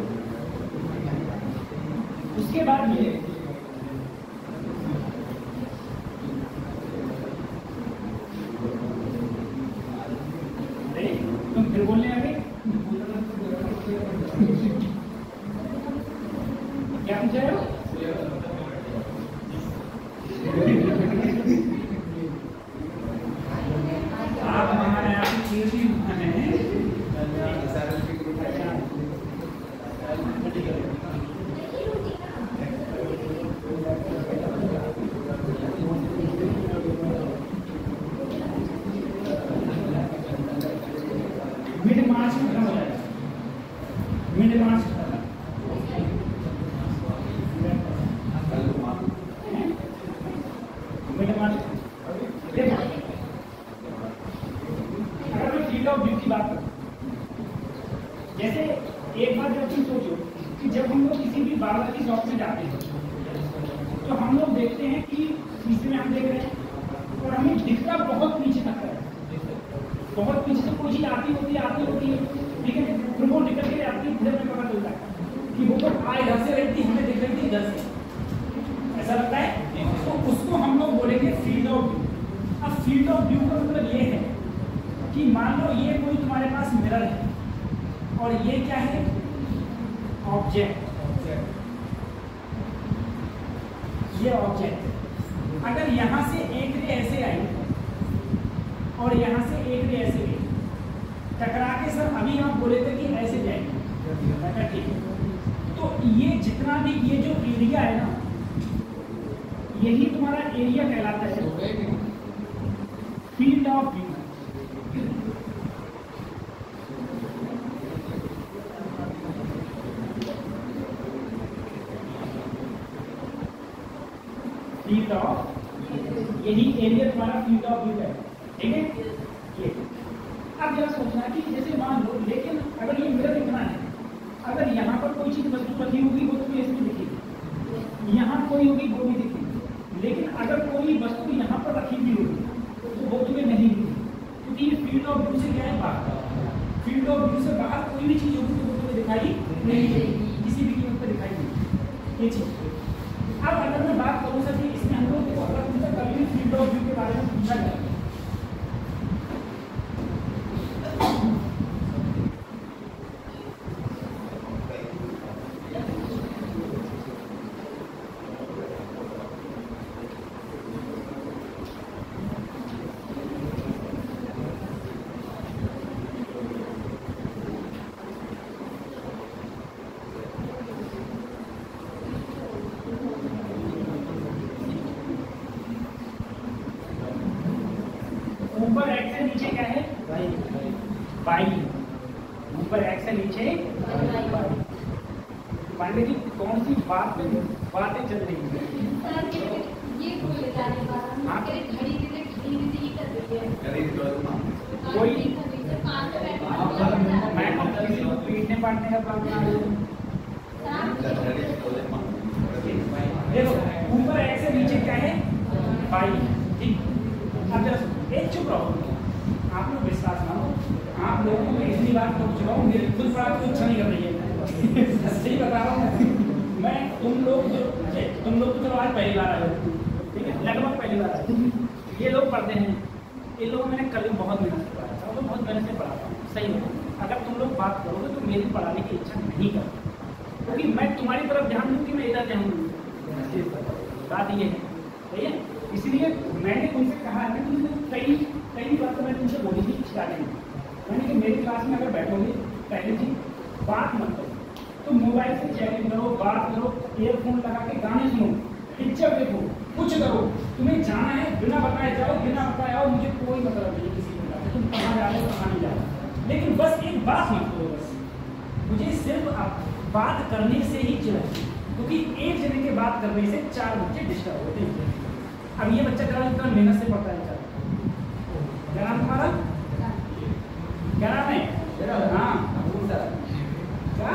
Speaker 2: उसके बाद ये तुम फिर बोलने आगे क्या पूछा है? आप हमारे यहाँ मिड मार्च में खत्म हो जाएगा, मिड मार्च अगर मैं फील्ड ऑफ व्यू की बात करूं, जैसे एक बार जब तुम सोचो कि जब हम लोग किसी भी बार्बर की शॉप में जाते हैं तो हम लोग देखते हैं कि शीशे में हम देख रहे हैं और हमें दिखता बहुत पीछे तक है, बहुत पीछे से कोई चीज आती होती है, ठीक है, फिर वो निकल के आती है, फिर हमें पता चलता है कि वो तो आ इधर से रही थी, हमें दिख रही थी इधर से, ऐसा लगता है। तो उसको हम लोग बोलेंगे फील्ड ऑफ व्यू। अब फील्ड ऑफ व्यू का मतलब ये है कि मान लो ये कोई तुम्हारे पास मिरर है और ये क्या है, ऑब्जेक्ट, ये ऑब्जेक्ट। अगर यहाँ से एक रे ऐसे आई और यहाँ से एक रे ऐसे गई, टकरा के सर अभी आप बोले थे कि ऐसे जाएंगे, ठीक है। तो ये जितना भी ये जो एरिया है ना, यही तुम्हारा एरिया कहलाता है field of view. Field of, यही एरिया तुम्हारा फील्ड ऑफ व्यू है, ठीक है। ये अब जरा सोचना कि जैसे मान लो, लेकिन अगर ये मिरर इतना है, अगर यहाँ पर कोई चीज वस्तु रखी होगी वो तुम्हें इसमें दिखेगी, यहाँ कोई होगी वो भी दिखेगी, लेकिन अगर कोई वस्तु यहाँ पर रखी हुई होगी तो वो तुम्हें नहीं दिखेगी, क्योंकि ये फील्ड ऑफ व्यू से क्या है, बाहर। फील्ड ऑफ व्यू से बाहर कोई भी चीज होगी तो वो तुम्हें दिखाई नहीं देगी, किसी भी कीमत पर दिखाई नहीं, ये चीज। अब अगर मैं बात करूँ सर कि इसमें हम लोग अगर तुमसे कभी भी फील्ड ऑफ व्यू के बारे में पूछा जाए ऊपर एक्स से नीचे क्या है, वाई। ऊपर एक्स से नीचे पांडे जी कौन सी बातें चल रही है? कोई मैं किसी को पीटने पाटने का प्लान बना रही हूँ। देखो ऊपर एक्स से नीचे क्या है, वाई, ठीक। अब एक चुप रहो, आप लोग विश्वास मानो, आप लोगों को मैं इतनी बार पूछ रहा हूँ, मेरी खुद पर आपको इच्छा नहीं कर रही है, सही बता रहा हूँ मैं। तुम लोग तो चलो आज पहली बार आए, ठीक है, लगभग पहली बार आए। ये लोग पढ़ते हैं, ये लोग मैंने कल बहुत मेहनत से पढ़ाया था, बहुत मेहनत से पढ़ाता हूँ, सही है। अगर तुम लोग बात करोगे तो मेरी पढ़ाने की इच्छा नहीं करती, क्योंकि मैं तुम्हारी तरफ ध्यान दूँ कि मैं इधर ध्यान दूँ, बात ये है, सही है। इसलिए मैंने तुमसे कहा है कि तुमसे कई बार तो मैंने तुमसे बोली थी स्टार्टिंग में, मैंने कि मेरी क्लास में अगर बैठोगे पहली चीज बात मत करो, तो मोबाइल से चैटिंग करो, बात करो, ईयरफोन लगा के गाने सुनो, पिक्चर देखो, कुछ करो। तुम्हें जाना है बिना बताए जाओ, बिना बताए आओ, मुझे कोई मतलब नहीं किसी प्रकार का, तुम कहाँ जा रहे हो कहाँ नहीं जा रहे, लेकिन बस एक बात मत करो। बस मुझे सिर्फ बात करने से ही चाहिए, क्योंकि एक जने के बात करने से 4 बच्चे डिस्टर्ब होते हैं। अब ये बच्चा इतना मेहनत से पढ़ता है, क्या नाम तुम्हारा, क्या नाम है? हाँ क्या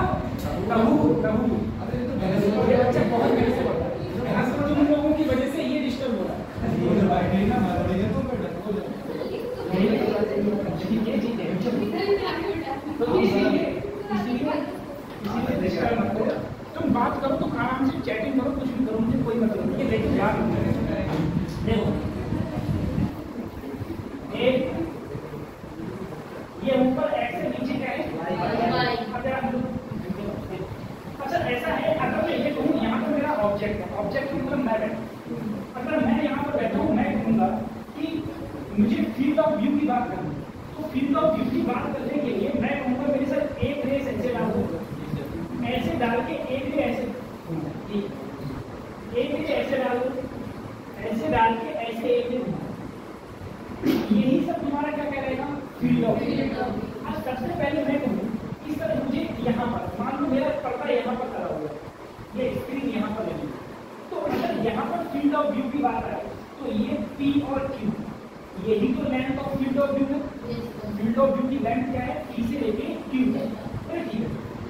Speaker 2: कहू ये बच्चा बहुत मेहनत से पढ़ता है, तुम लोगों की वजह से ये डिस्टर्ब हो रहा है। ये चीज है, तो इसीलिए डिस्टर्ब मत करो। तुम बात करो तो आराम से चैटिंग करो, कुछ भी करो, मुझे कोई मतलब नहीं। देखो देखो एक ये ऊपर एक्स से नीचे क्या है? अच्छा ऐसा है, अगर मैं ये कहूँ यहाँ पर मेरा ऑब्जेक्ट है, ऑब्जेक्ट मतलब मैं बैठा, अगर मैं यहाँ पर बैठा हूँ, मैं कहूँगा कि मुझे फील्ड ऑफ व्यू की बात करनी, तो फील्ड ऑफ व्यू की बात करने के लिए मैं कहूँगा मेरे साथ एक रेस ऐसे डाल दो, ऐसे डाल के एक रे ऐसे, एक रे ऐसे डाल दो, ऐसे डाल के ऐसे एक रे, यही सब तुम्हारा क्या कहलाएगा? Field of view. अब सबसे पहले मैं कहूँ इस तरह मुझे यहाँ पर मान लो मेरा पर्दा यहाँ पर खड़ा हुआ है, ये स्क्रीन यहाँ पर लगी, तो अगर यहाँ पर फील्ड ऑफ व्यू की बात आए तो ये P और Q, यही तो length of field of view है। फील्ड ऑफ व्यू की लेंथ क्या है? P से लेके Q तक, ठीक है।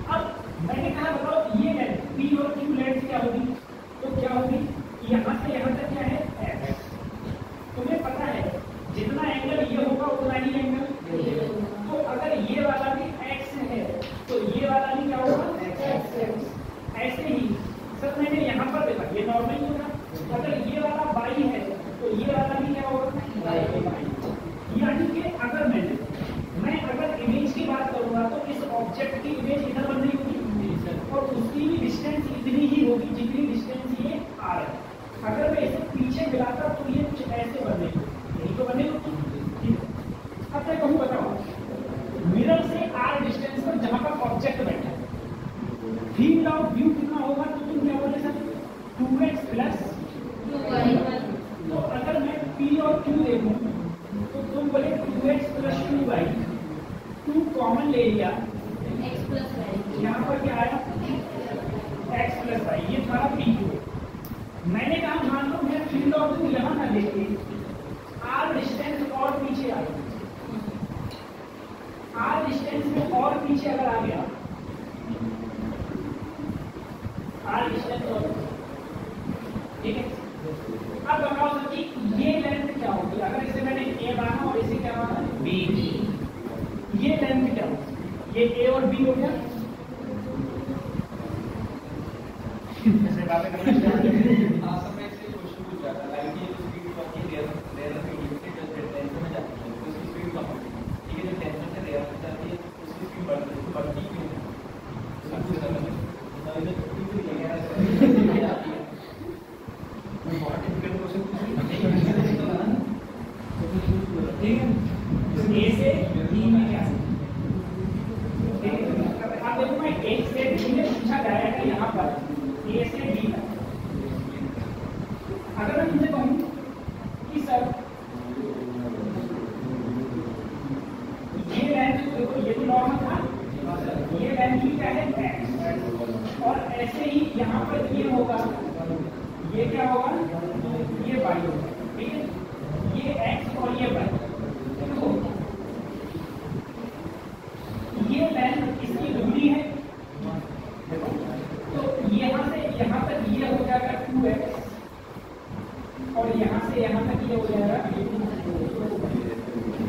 Speaker 2: अब मैंने कहा बताओ ये लेंथ P और Q लेंथ क्या होगी? तो क्या होगी? यहाँ से यहाँ तक क्या है? X। तुम्हें पता है जितना एंगल ये होगा उतना ही एंगल, तो अगर ये वाला भी x है तो ये वाला भी क्या होगा? x। ऐसे ही सर मैंने यहाँ पर देखा ये नॉर्मल होगा, अगर ये वाला y है तो ये वाला भी क्या होगा? y। यानी कि अगर मैं अगर इमेज की बात करूंगा तो इस ऑब्जेक्ट की इमेज इधर बन रही होगी और उसकी भी डिस्टेंस इतनी ही होगी जितनी डिस्टेंस ये आ रहा है। अगर मैं इसे पीछे मिलाता तो ये कुछ ऐसे बन रही होगी, यही तो बने। अब मैं कहूँ बताओ मिरर से r डिस्टेंस पर जहां पर ऑब्जेक्ट बैठा है, फील्ड ऑफ व्यू कितना होगा? तो तुम क्या बोले सर? 2x plus 2y। तो अगर मैं P और Q देखूं तो तुम बोले 2x प्लस 2y, 2 कॉमन ले लिया, x प्लस y, यहाँ पर क्या आया? x प्लस y, ये तुम्हारा P Q। मैंने कहा मान लो मैं फील्ड ऑफ व्यू यहाँ ना लेके r डिस्टेंस और पीछे आ गया, r डिस्टेंस में और पीछे अगर आ गया, r डिस्टेंस और, ठीक है। अब बताओ सर कि ये लेंथ क्या होगी? अगर इसे मैंने a माना और इसे क्या माना? b, ये लेंथ क्या होगी? ये a और b हो गया। ऐसे बातें करना चाहिए। अगर मैं तुमसे कहूं कि सर ये लेंथ देखो, ये तो नॉर्मल था, ये लेंथ भी क्या है? x, और ऐसे ही यहाँ पर ये होगा, ये क्या होगा? ये y होगा, ठीक है। ये x और ये y, तो ये लेंथ इसकी दूरी है, तो यहाँ से यहाँ तक ये हो जाएगा 2x और यहाँ से यहाँ तक ये हो जाएगा।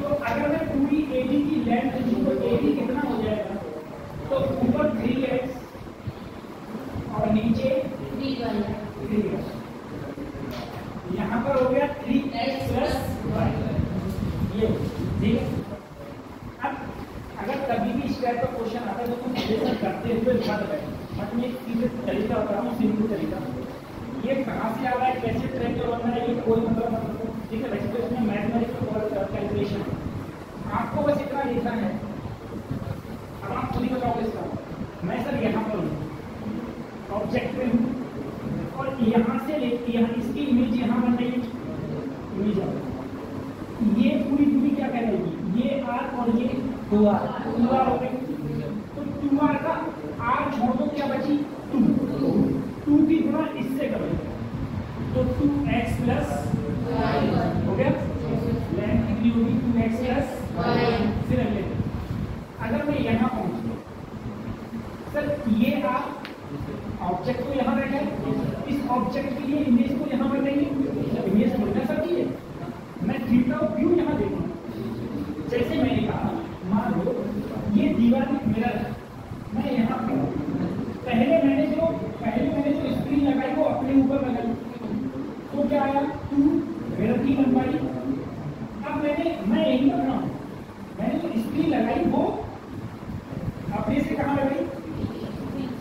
Speaker 2: तो अगर मैं पूरी एडी की लेंथ लूँ तो एडी कितना हो जाएगा? तो ऊपर 3x और नीचे 3y, यहाँ पर हो गया 3x प्लस y, ये ठीक है। अब अगर कभी भी इस टाइप का क्वेश्चन आता है तो तुम जैसे करते हुए मत बैठो, मत में सीधे तरीका बता रहा हूँ, सिंपल तरीका। ये कहाँ से आ रहा है, कैसे ट्रेक करवाना है, ये कोई मतलब मतलब, ठीक है। वैसे तो इसमें मैथमेटिकल कैलकुलेशन आपको बस इतना लिखना है। अब आप खुद ही बताओ इसका, मैं सर यहाँ पर हूँ, ऑब्जेक्ट में हूँ और यहाँ से लेके यहाँ इसकी इमेज यहाँ बन रही है, इमेज ये पूरी दूरी क्या कहलाएगी, ये आर और ये 2r हो गई। तो 2r का r छोड़ दो, क्या बची 2 की गुणा इससे करो तो 2x प्लस हो गया, लेंथ कितनी होगी 2x प्लस फिर अगले अगर मैं यहाँ पहुँच गया सर, ये आप ऑब्जेक्ट को यहाँ बैठा है, इस ऑब्जेक्ट के लिए इमेज को यहाँ बनाएंगे, इमेज बनना सकती है। मैं थीटा ऑफ व्यू यहाँ देखूँ, जैसे मैंने कहा मान लो ये दीवार मिरर है, मैं यहाँ पहले मैंने जो स्क्रीन लगाई वो अपने ऊपर लगाई तो क्या आया 2 मिरर की लंबाई। अब मैं यही कर रहा हूँ, मैंने जो स्क्रीन लगाई वो अपने से कहाँ लगाई,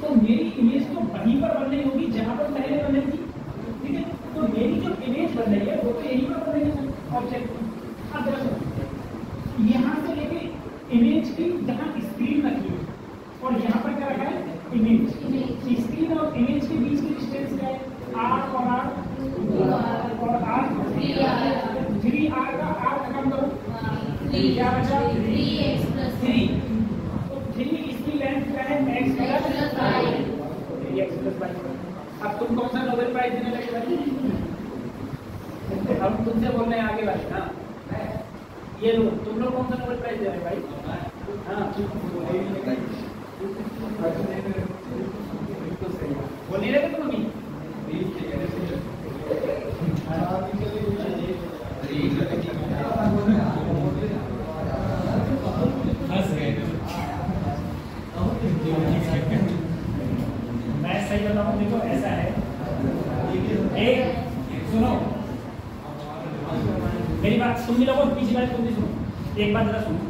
Speaker 2: तो मेरी इमेज तो वहीं पर बन रही होगी जहां पर पहले बन रही थी, ठीक है। तो मेरी जो इमेज बन रही है वो तो यहीं पर बन रही है ऑब्जेक्ट। अब देखो यहाँ से लेके इमेज की जहाँ स्क्रीन रखी है और यहाँ पर क्या रखा है इमेज, स्क्रीन और इमेज के बीच की डिस्टेंस क्या है r और r 3r का r खत्म करो, क्या बचा 3x प्लस 3, तो 3 इसकी लेंथ क्या है x प्लस y। अब तुम कौन सा नोबेल प्राइज देने लगे भाई, अब तुमसे बोलने आगे वाले ना, ये लोग तुम लोग कौन सा नोबेल प्राइज दे रहे भाई, हाँ वो नहीं रहे तुम अभी मैं सही बताऊं, देखो ऐसा है, एक सुनो मेरी बात, सुन भी लोगों पीछे बात तुम भी सुनो, एक बात जरा सुनो,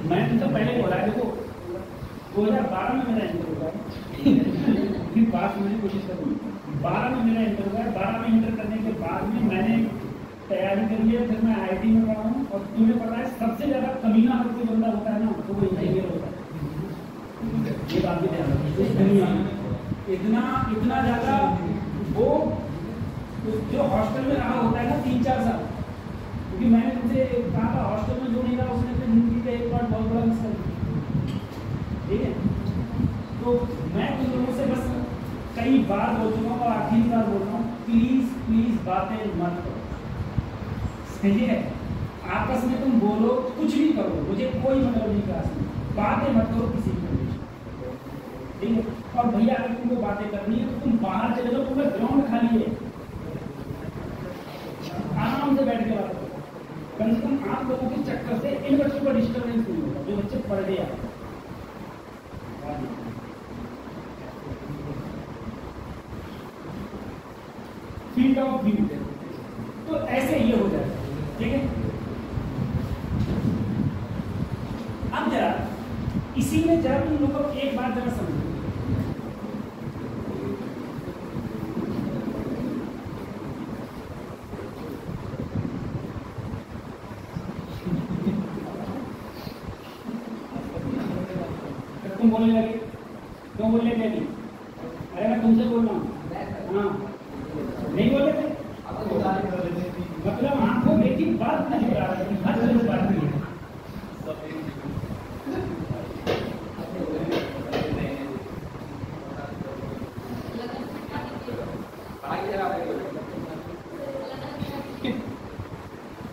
Speaker 2: मैं तुमसे पहले बोला है, देखो 2012 में मेरा इंटर हुआ है, फिर बात सुनने की कोशिश करूँगी, 12 में मेरा इंटर हुआ है, 12 में इंटर करने के बाद में मैंने तैयारी करी है, फिर मैं IIT में पढ़ा हूँ और तुम्हें पता है सबसे ज्यादा कमीना हर कोई बंदा होता है ना, तो वो इंजीनियर होता है, ये बात भी ध्यान रखिए। दुनिया में इतना ज्यादा वो जो हॉस्टल में रहा होता है ना 3-4 साल, क्योंकि मैंने तुमसे कहा था हॉस्टल में जो नहीं रहा उसने फिर हिंदी का एक बार बहुत बड़ा मिस कर दिया, ठीक है। तो मैं तुम लोगों से बस कई बार बोल चुका हूँ और आखिरी बार बोल रहा हूँ, प्लीज बातें मत करो, सही है। आपस में तुम बोलो, कुछ भी करो, मुझे कोई मतलब नहीं क्लास में, बातें मत करो किसी को, ठीक है। और भैया अगर तुमको बातें करनी है तो तुम बाहर चले जाओ, पूरा ग्राउंड खाली है, आराम से बैठ के बात करो, कम से कम आप लोगों के चक्कर से इन बच्चों को डिस्टर्बेंस नहीं होगा जो बच्चे पढ़ गए। फील्ड ऑफ व्यू, तो ऐसे ये हो जाएगा, ठीक है। अब जरा इसी में जरा तुम लोगों को एक बात जरा समझो, तुम बोलने लगे, क्यों बोलने लगे, अरे मैं तुमसे बोल रहा हूँ, हाँ नहीं बोल रहे थे, मतलब आंखों में की बात नहीं कर रहा है, हर तरह बात नहीं है।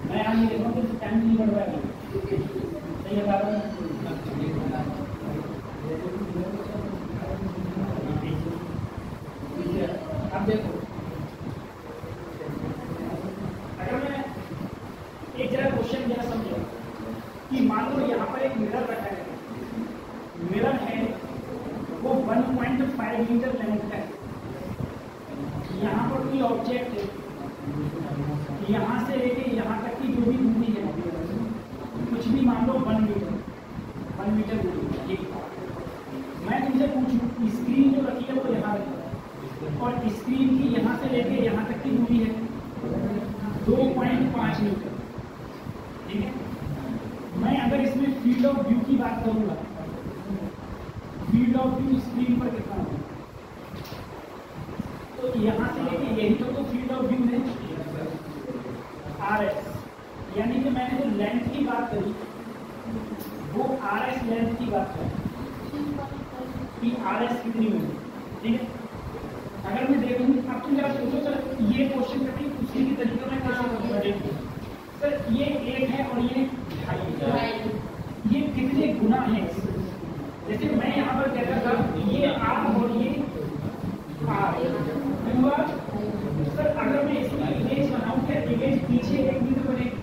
Speaker 2: मैं यहाँ नहीं देख रहा हूँ, तो टाइम नहीं बढ़ रहा है, सही बता रहा हूँ। अब देखो, अगर मैं एक जरा क्वेश्चन जरा समझो कि मान लो यहाँ पर एक मिरर रखा है, मिरर है वो 1.5 मीटर लेंथ का है, यहाँ पर कोई ऑब्जेक्ट है, यहाँ से लेके यहाँ तक की जो भी दूरी है, कुछ भी मान लो 1 मीटर दूरी, ठीक। मैं तुमसे पूछूं स्क्रीन जो रखी है वो यहाँ रखी है और स्क्रीन की यहाँ से लेके यहाँ तक की दूरी है 2.5 मीटर, ठीक है। मैं अगर इसमें फील्ड ऑफ व्यू की बात करूंगा, फील्ड ऑफ व्यू स्क्रीन पर कितना होगा? तो यहाँ से लेके यही तो फील्ड ऑफ व्यू है RS, यानी कि मैंने जो लेंथ की बात करी वो RS लेंथ की बात करी कि RS कितनी होगी, ठीक है। अगर मैं देखूँ, अब तुम जरा सोचो सर, ये क्वेश्चन करती उसी की तरीके में कैसे करूँगा? सर ये 1 है और ये 2.5, ये कितने गुना है? जैसे मैं यहाँ पर कहता था ये R और ये R, सर अगर मैं इसकी इमेज बनाऊँ, क्या इमेज पीछे 1 मीटर बनेगी?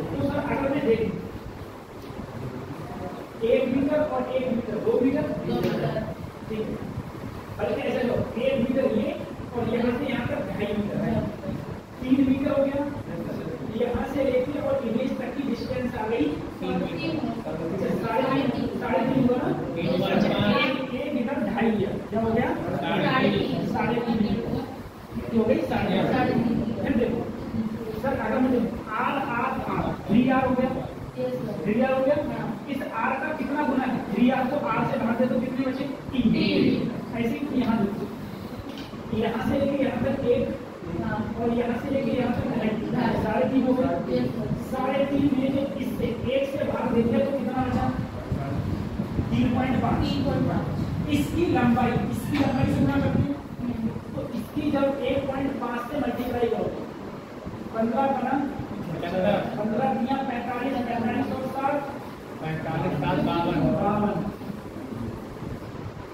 Speaker 2: तो सर अगर मैं देखूँ 1 मीटर और 1 मीटर 2 मीटर, ठीक है। बल्कि ऐसे लो 1 मीटर ये और यहाँ से यहाँ तक 2.5 मीटर है, 3 मीटर हो गया। यहाँ से लेके और इमेज तक की डिस्टेंस आ गई 3 साढ़े 3 हुआ ना, एक इधर 2.5 लिया, क्या हो गया? 3.5 मीटर हो गई 3.5। फिर देखो सर अगर मुझे R 3R हो गया, 3R हो गया। इस R का कितना गुना है? 3R को R से भाग दे तो कितने बचे? 3। ऐसे ही यहाँ देखो, यहाँ से लेके यहाँ तक 1 और यहाँ से लेके यहाँ तक 2.5, 3.5 हो गया। 3.5 में जो इससे 1 से भाग देते तो कितना बचा? 3.5। इसकी लंबाई से गुना करते हैं तो इसकी जब 1.5 से मल्टीप्लाई करो 15 बना 15 दिया 45, 45 और 60, 52,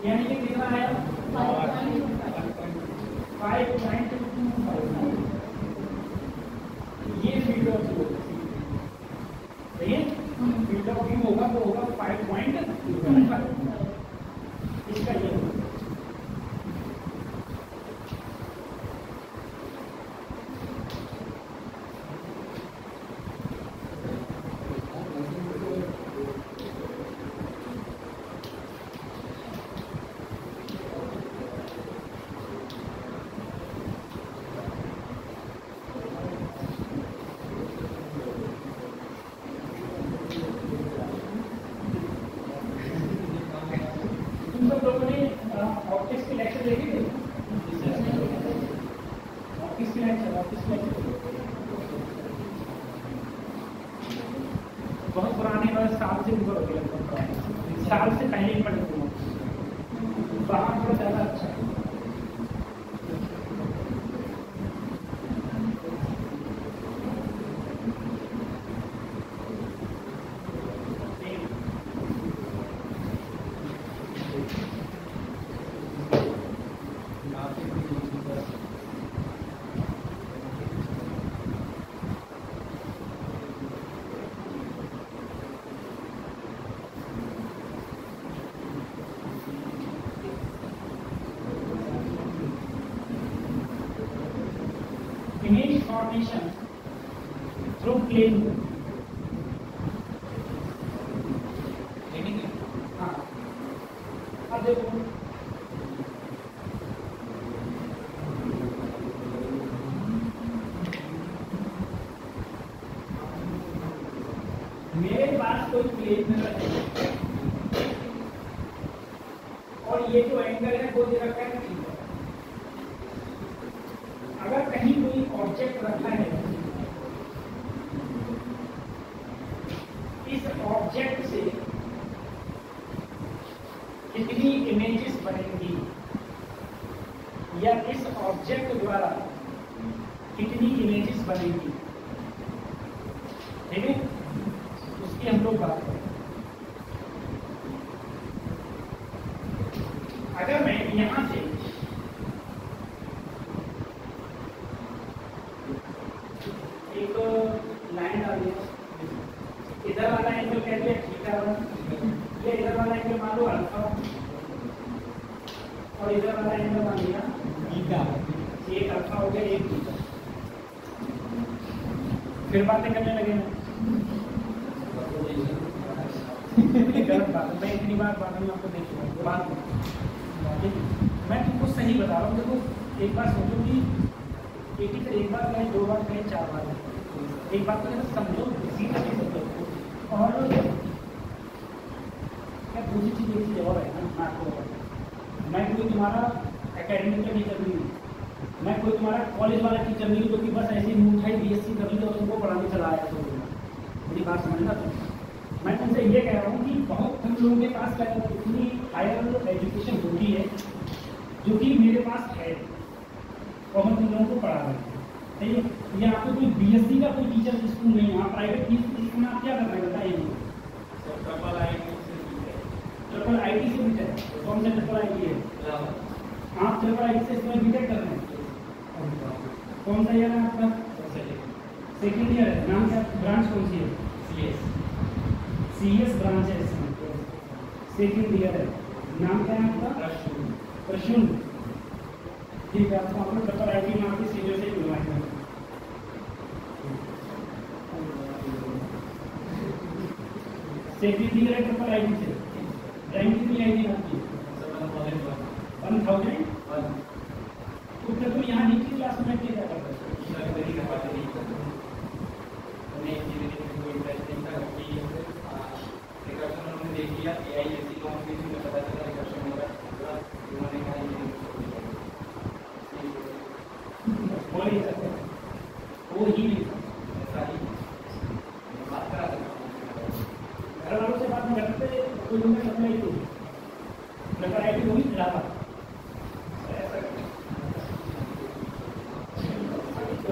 Speaker 2: यानी कि कितना आया? 5.25। ये फील्ड ऑफ व्यू है, फील्ड ऑफ व्यू होगा तो होगा 5.25, इसका ये बहुत पुराने साल से ऊपर हो गया, साल से पहले ही पढ़े बाहर थोड़ा ज़्यादा अच्छा है। Image formation through plane. हाँ, अब देखो मेरे पास कोई प्लेन है और ये जो एंगल है वो दे रखा है थीटा। अगर कहीं कोई ऑब्जेक्ट रखा है, इस ऑब्जेक्ट से कितनी इमेजेस बनेंगी या इस ऑब्जेक्ट द्वारा कितनी इमेजेस बनेंगी, ठीक है, उसकी हम लोग बात करें। अगर मैं यहां से एक लाइन डाल दिया, इधर वाला एंगल कह दिया थीटा, ये इधर वाला एंगल मान लो अल्फा और इधर वाला एंगल मान लिया बीटा, एक अल्फा हो गया एक बीटा। फिर बातें करने लगे गलत बात है, मैं इतनी बार बात में आपको देखूंगा बात मैं तुमको सही बता रहा हूँ। देखो एक बार सोचो कि एक बार कहें, 2 बार कहें, 4 बार कहें, एक बात को समझो, सीधा नहीं समझो। और क्या दूसरी चीज़ एक चीज़ और है ना, मैं आपको बताऊँ, मैं कोई तुम्हारा एकेडमिक का टीचर नहीं हूँ, मैं कोई तुम्हारा कॉलेज वाला टीचर नहीं हूँ जो कि बस ऐसे ही मुँह उठाई BSc कर ली और तुमको पढ़ाने चला आया तो मेरी बात समझना तुम। मैं तुमसे ये कह रहा हूँ कि बहुत हम लोगों के पास क्या इतनी हायर एजुकेशन होती है जो कि मेरे पास है और मैं तुम लोगों को पढ़ा रहा हूँ, ठीक है। यहाँ पे कोई BSc का कोई टीचर स्कूल नहीं है, यहाँ प्राइवेट स्कूल में आप क्या कर रहे हैं बताइए। ट्रिपल IT से बीटेक, कौन सा ट्रिपल IT है? आप ट्रिपल IT से इसमें बीटेक कर रहे हैं, कौन सा ईयर है आपका? सेकेंड ईयर है। नाम क्या, ब्रांच कौन सी है? CS ब्रांच है इसमें, सेकेंड ईयर है। नाम क्या है आपका? प्रशुन। ठीक है, आपको आपने ट्रिपल IT में आपके सीनियर से मिलवाएंगे। सेकेंड ईयर है ट्रिपल IT से, रैंक कितनी आएगी आपकी? 1000। तो फिर तुम यहाँ नीचे क्लास में क्या करते हो? वो ही नहीं घर वालों से बात नहीं करते, कोई लोग ट्रिपल IT वही खिलाता।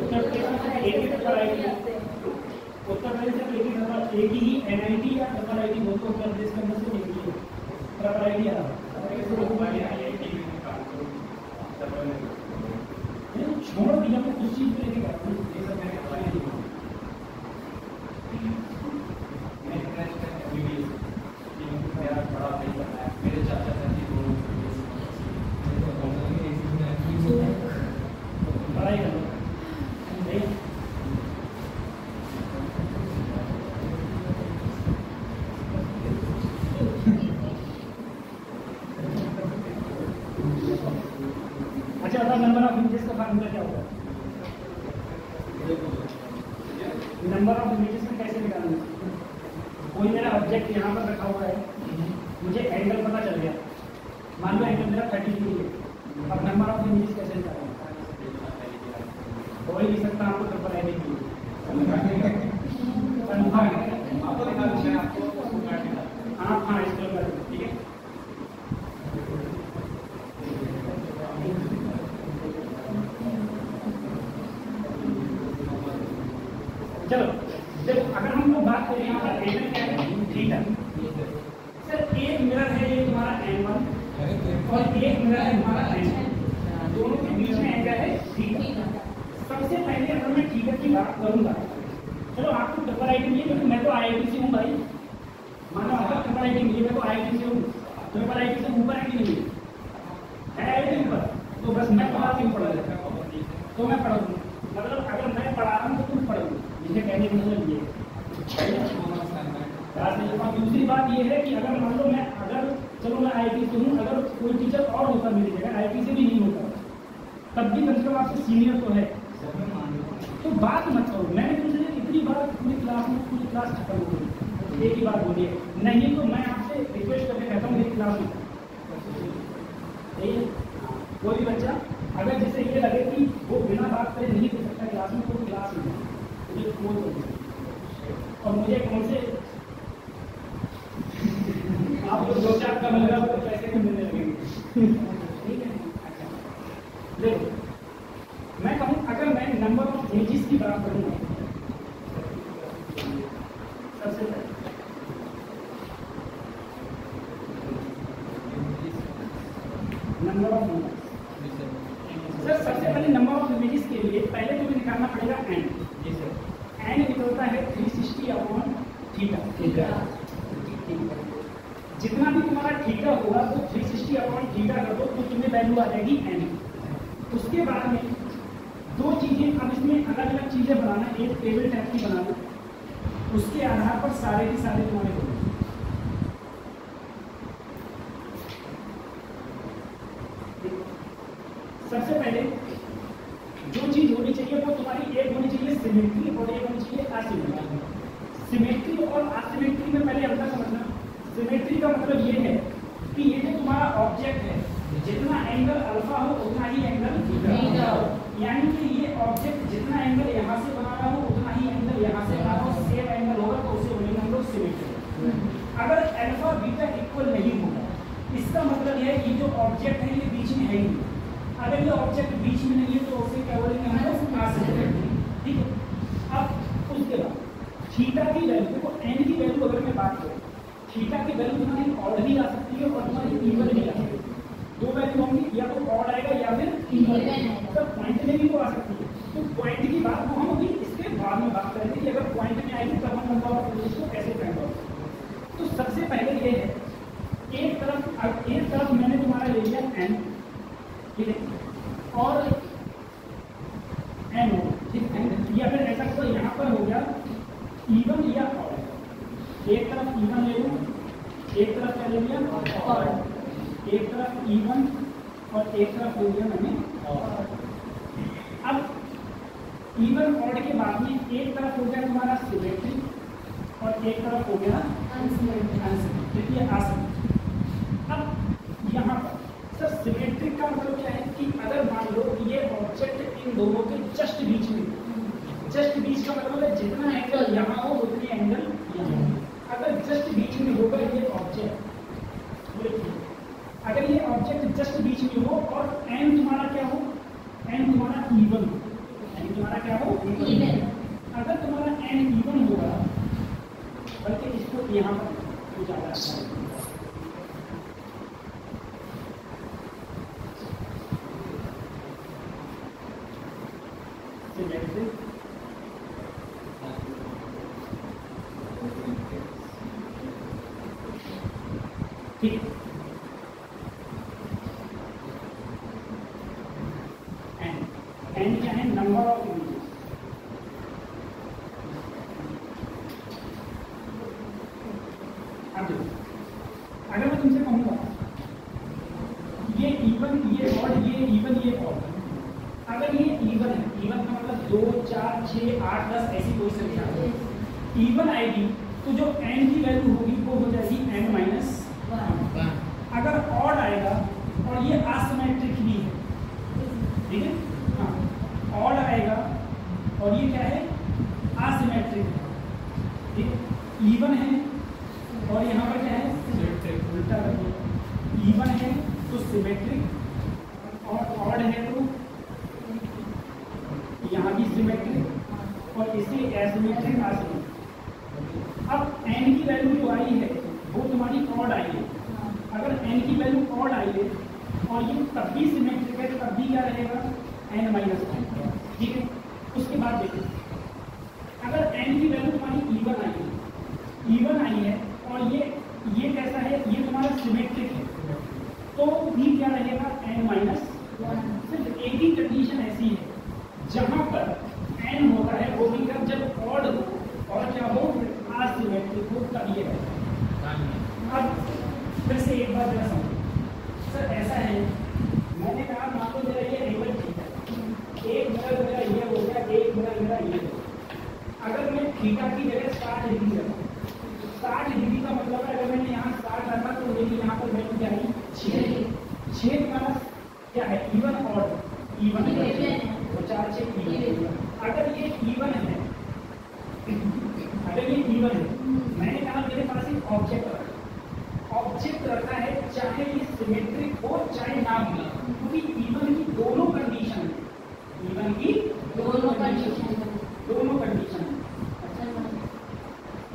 Speaker 2: उत्तर प्रदेश से एक ही NIT या ट्रिपल IT हो तो उत्तर प्रदेश के अंदर से एक ही ट्रिपल IT आ रहा छोड़ो दिया मैं कुछ चीज लेके जाता हूँ। मेरे चाचा चाची पढ़ाई कर अच्छा बता, नंबर ऑफ इमेजेस का फार्मूला क्या होगा? नंबर ऑफ इमेजेस में कैसे निकालना? कोई मेरा ऑब्जेक्ट यहाँ पर रखा हुआ है, मुझे एंगल पता चल गया, मान लो एंगल मेरा 30 डिग्री है, अब नंबर ऑफ इमेजेस कैसे निकालना? हो ही नहीं सकता, आपको ट्रिपल IT की हाँ इसको कर ठीक है। चलो देखो, अगर हम लोग बात करें यहाँ पर एंगल क्या है? थीटा। सर एक मिरर है ये तुम्हारा M1 और एक मिरर है तुम्हारा M2, दोनों के बीच में एंगल है थीटा। सबसे पहले अगर मैं थीटा की बात करूंगा, चलो आपको ट्रिपल IT मिली क्योंकि मैं तो IIT से हूँ भाई, मानो आपको ट्रिपल IT मिली, मैं तो IIT से हूँ, ट्रिपल IT से ऊपर है कि नहीं है? IIT ऊपर, तो बस मैं पढ़ा क्यों पढ़ा लेता तो मैं पढ़ा दूँ, मतलब अगर मैं पढ़ा रहा हूँ तो तुम पढ़ो, मुझे कहने का मतलब ये। दूसरी बात ये है कि अगर मान लो मैं चलो मैं IIT से हूँ, अगर कोई टीचर और होता मेरी जगह, IIT से भी नहीं होता, तब भी कम से कम आपसे सीनियर तो है, तो बात मत करो। मैंने तुमसे इतनी बार पूरी क्लास खत्म हो गई, एक ही बात बोली है, नहीं तो मैं आपसे रिक्वेस्ट करके कहता हूँ मेरी क्लास में कोई भी बच्चा अगर जैसे ये लगे कि वो बिना बात करे नहीं दे सकता क्लास में, तो क्लास में मुझे फोन कर और मुझे कौन से आप लोग 2-4 का मिल रहा हो तो पैसे भी मिलने लगेंगे, ठीक है। देखो मैं कहूँ, अगर मैं नंबर ऑफ इमेजेस की बात करूँगा, सबसे पहले नंबर ऑफ इमेजेस, सर सबसे पहले नंबर ऑफ इमेजेस के लिए पहले तुम्हें निकालना पड़ेगा n। n निकलता है 360/थीटा। जितना भी तुम्हारा थीटा होगा तो 360/थीटा कर दो तो तुम्हें वैल्यू आ जाएगी n। उसके बाद में दो चीजें, अब इसमें अलग अलग चीजें बनाना, एक टेबल टाइप की बनाना, उसके आधार पर सारे के सारे तुम्हारे होंगे। सबसे पहले जो चीज होनी चाहिए वो तुम्हारी एक होनी चाहिए सिमेट्री और एक होनी चाहिए असिमेट्री। सिमेट्री और असिमेट्री में पहले अंतर समझना। सिमेट्री का मतलब ये जितना एंगल अल्फा हो उतना ही एंगल बीटा हो, यानी कि ये ऑब्जेक्ट जितना एंगल यहाँ से बना रहा हो उतना ही एंगल यहाँ से बना रहा हो, सेम एंगल होगा तो उसे बोलेंगे हम लोग सिमेट्रिक। अगर अल्फा बीटा इक्वल नहीं होगा इसका मतलब है ये जो ऑब्जेक्ट है ये बीच में है ही नहीं। अगर ये ऑब्जेक्ट बीच में नहीं है तो उसे क्या बोलेंगे हम लोग असिमेट्रिक। ठीक है। अब उसके बाद थीटा की वैल्यू, देखो एन की वैल्यू अगर मैं बात करूँ, थीटा की वैल्यू तुम्हारी ऑड भी आ सकती है और तुम्हारी इवन भी आ सकती है। दो वैल्यू होंगी, या तो ऑड आएगा या फिर इवन। तो पॉइंट में भी वो आ सकती है। तो पॉइंट की बात को हम अभी इसके बाद में बात करेंगे कि अगर पॉइंट में आएगी तब हम नंबर ऑफ इमेजेस को कैसे फाइंड आउट करेंगे। तो सबसे पहले ये है, एक तरफ मैंने तुम्हारा ले लिया एन, ठीक है, और एन हो, ठीक है, या फिर ऐसा कोई यहाँ पर हो गया इवन या ऑड। एक तरफ इवन ले लूँ, एक तरफ क्या ले लिया ऑड, एक तरफ इवन और एक तरफ ले लिया मैंने ऑड। अब इवन ऑड के बाद में एक तरफ हो गया तुम्हारा सिमेट्रिक और एक तरफ हो गया अनसिमेट्रिक, ये आसिमेट्रिक। अब यहाँ पर सर सिमेट्रिक का मतलब क्या है कि अगर मान लो ये ऑब्जेक्ट इन दोनों के जस्ट बीच में, जस्ट बीच का मतलब है जितना एंगल यहाँ हो उतनी एंगल यहाँ। अगर जस्ट बीच में होगा ये ऑब्जेक्ट, अगर ये ऑब्जेक्ट जस्ट बीच में हो और एन तुम्हारा क्या हो, एन तुम्हारा इवन हो, एन तुम्हारा क्या हो इवन। अगर तुम्हारा एन इवन होगा, बल्कि इसको यहाँ पर ज़्यादा अच्छा है, ठीक है। एन क्या है, नंबर ऑफ इमेजेस। अब देखो, अगर मैं तुमसे कहूँगा ये इवन, ये ऑड, ये इवन, ये ऑड, अगर ये इवन है, इवन का मतलब 2, 4, 6, 8, 10 ऐसी कोई संख्या है, इवन आएगी तो जो एन की वैल्यू होगी वो हो जाएगी n-1। अगर ऑड आएगा और ये असिमेट्रिक भी है, ठीक है, हाँ, ऑड आएगा और ये क्या है असिमेट्रिक, ठीक है, इवन है और यहाँ पर क्या है सिमेट्रिक, उल्टा कर दिया, इवन है तो सिमेट्रिक और ऑड है तो यहाँ भी सिमेट्रिक और इसे एसिमेट्रिक असिमेट्रिक। अब एन की वैल्यू जो आई है वो तुम्हारी ऑड आई है, अगर एन की वैल्यू ऑड आई है और ये तब भी सिमेट्रिक है तो तब भी क्या रहेगा n-1, ठीक है। उसके बाद देखो, अगर एन की वैल्यू तुम्हारी इवन आई है, इवन आई है और ये कैसा है, ये तुम्हारा सिमेट्रिक है तो भी क्या रहेगा n-1। सिर्फ एक ही कंडीशन ऐसी है जहां पर n होता है वो भी कब, जब ऑड हो और क्या हो असिमेट्रिक हो, तब ये है। अब फिर से एक बार जरा समझो सर, ऐसा है मैंने कहा मान लो मेरा ये एंगल थीटा, एक मेरा ये हो गया, एक मेरा ये हो गया। अगर मैं थीटा की जगह 60 डिग्री रखूँ, 60 डिग्री का मतलब है अगर मैंने यहाँ 60 रखा तो मेरी यहाँ पर वैल्यू क्या है 6 का क्या है इवन ऑड, इवन तो 4 6 इवन। अगर ये इवन है, अगर ये इवन है, मैंने कहा मेरे पास एक ऑब्जेक्ट रखा है, चाहे ये सिमेट्रिक हो चाहे ना हो, क्योंकि इवन की दोनों कंडीशन है, इवन की दोनों कंडीशन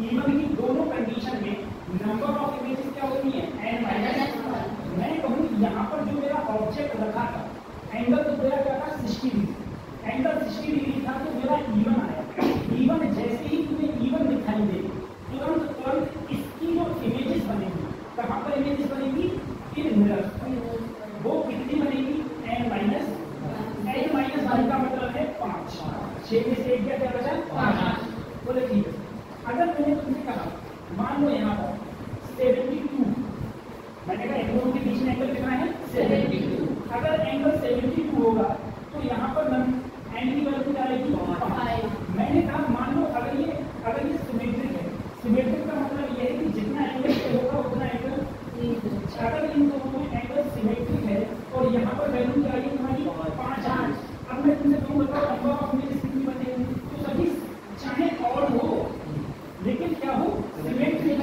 Speaker 2: इवन की दोनों कंडीशन में नंबर ऑफ इमेजेस क्या होती है n-1। मैं कहूँ यहाँ पर जो मेरा ऑब्जेक्ट रखा था, एंगल तो मेरा क्या था 60 डिग्री, एंगल 60 डिग्री था तो मेरा इवन आया। इवन जैसे ही तुम्हें इवन दिखाई दे तुरंत इसकी जो इमेजेस बनेगी, कहाँ पर इमेजेस बनेगी, इन मिरर, वो कितनी बनेगी n-1 का मतलब है 5, 6 में से 1 क्या बचा 5। बोले ठीक है। अगर मैंने तुमसे कहा मान लो यहाँ पर 72, मैंने कहा इन दोनों के बीच में एंगल कितना है 72, अगर एंगल 72 होगा तो यहाँ पर एन की वैल्यू क्या आएगी 5। मैंने कहा मान लो अगर ये सिमेट्रिक है, सिमेट्रिक का मतलब ये है कि जितना एंगल होगा उतना एंगल, अगर इन दोनों में एंगल सिमेट्रिक है और यहाँ पर वैल्यू क्या आई है तुम्हारी 5 8। अब मैं तुमसे कहूँ बताओ नंबर ऑफ इमेजेस कितनी बनेगी? तो सभी चाहे और हो लेकिन क्या हो सिमेट्रिक,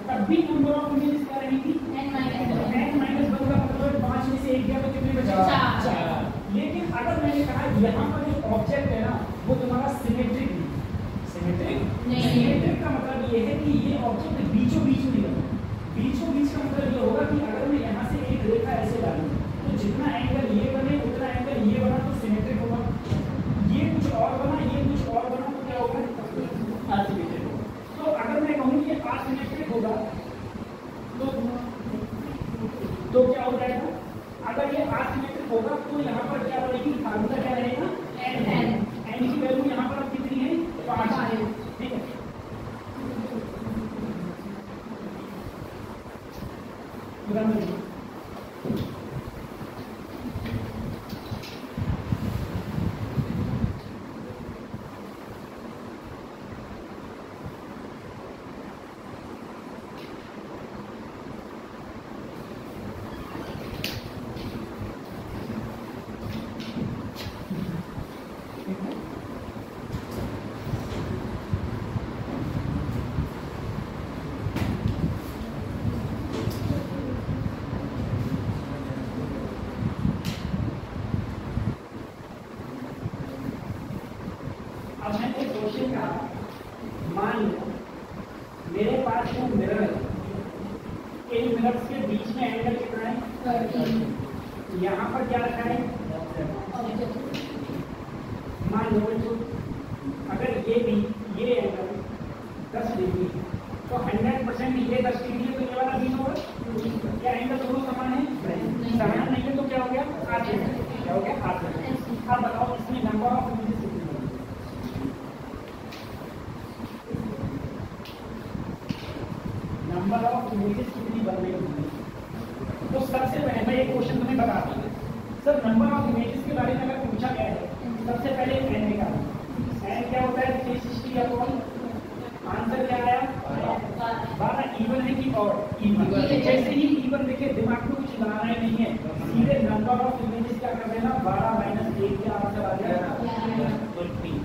Speaker 2: तब भी नंबर ऑफ इमेजेस क्या रहेगी? n माइनस 1 का मतलब 5 में से 1 गया तो कितने बचे? 4। लेकिन अगर मैंने कहा यहाँ पर जो ऑब्जेक्ट है ना वो तुम्हारा सिमेट्रिक नहीं, सिमेट्रिक का मतलब ये है कि ये ऑब्जेक्ट बीचों बीच में है। बीचों बीच का मतलब ये होगा कि अगर मैं यहाँ से एक रेखा ऐसे डालूं तो जितना एंगल ये बने उतना एंगल ये बना तो सिमेट्रिक होगा। ये कुछ और बना ये कुछ और बना तो क्या होगा? असिमेट्रिक होगा। तो अगर मैं कहूँ ये असिमेट्रिक होगा तो क्या हो जाएगा? अगर ये असिमेट्रिक होगा तो यहाँ पर क्या रहेगी? फार्मूला क्या रहेगा? n की वैल्यू यहाँ पर अब कितनी है? 5 है। ठीक है, मान लो मेरे पास जो मिरर है इन मिरर्स के बीच में एंगल कितना है? यहाँ पर क्या रखा है? मान लो अगर ये एंगल 10 डिग्री तो 100% ये 10 डिग्री है तो ये वाला 20 होगा। क्या एंगल दोनों समान है? समान नहीं है तो क्या हो गया? आसिमेट्रिक। क्या हो गया? आसिमेट्रिक। अब बताओ इसमें नंबर ऑफ इमेजेस कितनी होगी? नंबर ऑफ इमेजेस कितनी बन रही होगी? तो सबसे पहले मैं एक क्वेश्चन तुम्हें बता दूं सर, नंबर ऑफ इमेजेस के बारे में अगर पूछा गया है सबसे पहले n निकालो। n क्या होता है? 360 अपॉन आंसर क्या आया? 12। इवन है कि ऑड? इवन। जैसे ही इवन देखे दिमाग में कुछ बनाना ही नहीं है, सीधे नंबर ऑफ इमेजेस क्या कर देना? 12 माइनस 1 का आंसर आ जाएगा 20।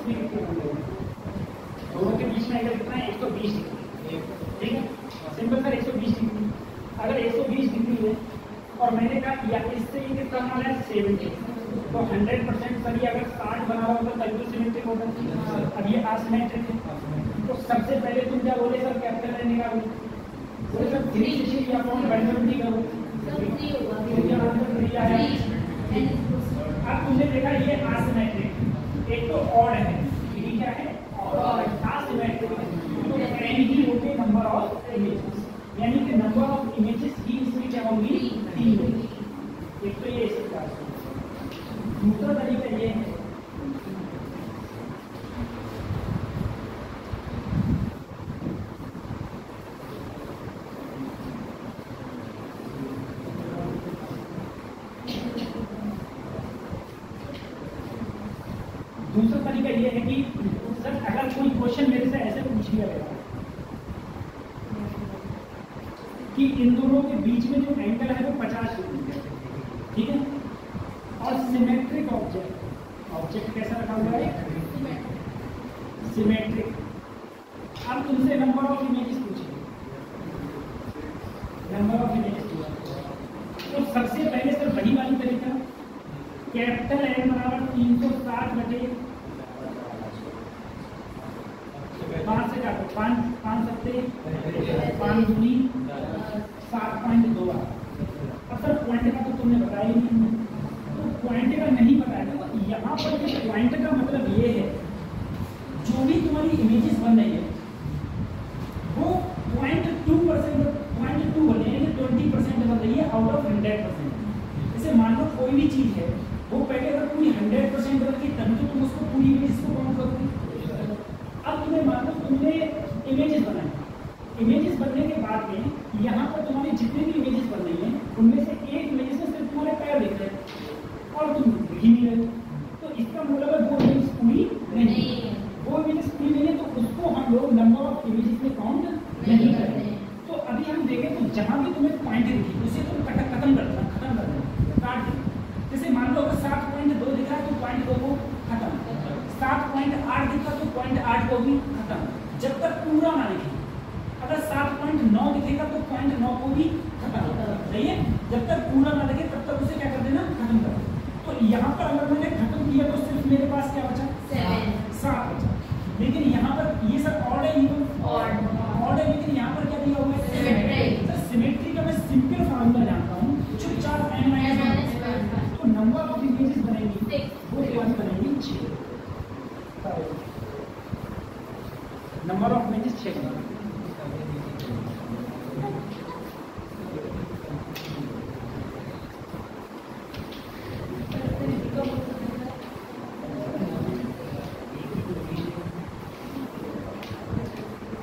Speaker 2: ठीक है, दोनों के बीच में एंगल कितना है? 120 डिग्री। ठीक है, सिंपल सर 120 डिग्री। अगर 120 डिग्री है और मैंने कहा या इससे ये कितना माना है? 70, तो 100% सर ये अगर 60 बना हुआ होता तभी तो सिमेट्रिक होगा। अब ये असिमेट्रिक है तो सबसे पहले तुम क्या बोले सर? कैपिटल एन निकालो। बोले सर 360 अपॉन 170 करो। अब तुमने देखा ये असिमेट्रिक, एक तो ऑड है, ये क्या है? असिमेट्रिक। तो n ही होते नंबर ऑफ इमेजेस, यानी कि नंबर ऑफ इमेजेस ही इसमें क्या होंगी? 3 होगी। एक तो ये इस प्रकार से। दूसरा तरीका ये है कि सर अगर कोई क्वेश्चन मेरे से ऐसे पूछ लिया गया कि इन दोनों के बीच में जो एंगल है वो 50 डिग्री है, ठीक है, और सिमेट्रिक ऑब्जेक्ट कैसा रखा हुआ है? सिमेट्रिक। अब तुमसे नंबर ऑफ इमेजेस पूछे, नंबर ऑफ इमेजेस पूछा, तो सबसे पहले सर वही वाली तरीका, कैपिटल एन बराबर 360 बटे 5 से काटो, 5 सत्ते 5 दूनी 7.2। अब सर पॉइंट का तो तुमने बताया ही नहीं, तो पॉइंट का नहीं बताया, तो यहाँ पर जो पॉइंट का मतलब ये है, जो भी तुम्हारी इमेजेस बन रही है वो 0.2% 0.2 बन रही है, 20% बन रही है आउट ऑफ 100%। जैसे मान लो कोई भी चीज़ है, वो पहले अगर पूरी 100% बन गई तभी तो तुम उसको पूरी इमेजेस को काउंट करोगे। अब तुम्हें मान लो तुमने इमेजेस बनाई, इमेजेस बनने के बाद में यहाँ पर तुम्हारी जितनी भी इमेजेस बन रही हैं उनमें से एक इमेजेस में सिर्फ तुम्हारे पैर दिख रहे हैं और तुम दिख ही नहीं रहे, तो इसका मतलब है वो इमेजेस पूरी नहीं है, वो इमेजेस पूरी नहीं है, तो उसको हम लोग नंबर ऑफ इमेजेस में काउंट नहीं करेंगे। तो अभी हम देखें तो जहाँ भी तुम्हें पॉइंट दिखी उसे तुम खत्म कर देना, काट देना। जैसे मान लो अगर 7.2 दिखा है तो 0.2 को खत्म, 7.8 दिखा तो 0.8 को भी खत्म, जब तक पूरा ना दिखे। अगर 7.9 दिखेगा तो 0.9 को भी खत्म, सही है, जब तक पूरा ना दिखे तब तक उसे क्या कर देना, खत्म कर देना। तो यहाँ पर अगर मैंने खत्म किया तो सिर्फ मेरे पास क्या बचा, 7 बचा। लेकिन यहाँ पर ये सब ऑड है, ऑड है, लेकिन यहाँ पर क्या दिया हुआ है, सिमेट्री। सिमेट्री का मैं सिंपल फार्मूला जानता हूँ, चुपचाप n-1, तो नंबर ऑफ इमेजेस बनेगी वो क्या बनेगी, 6। नंबर ऑफ इमेजेस 6 बनेगी।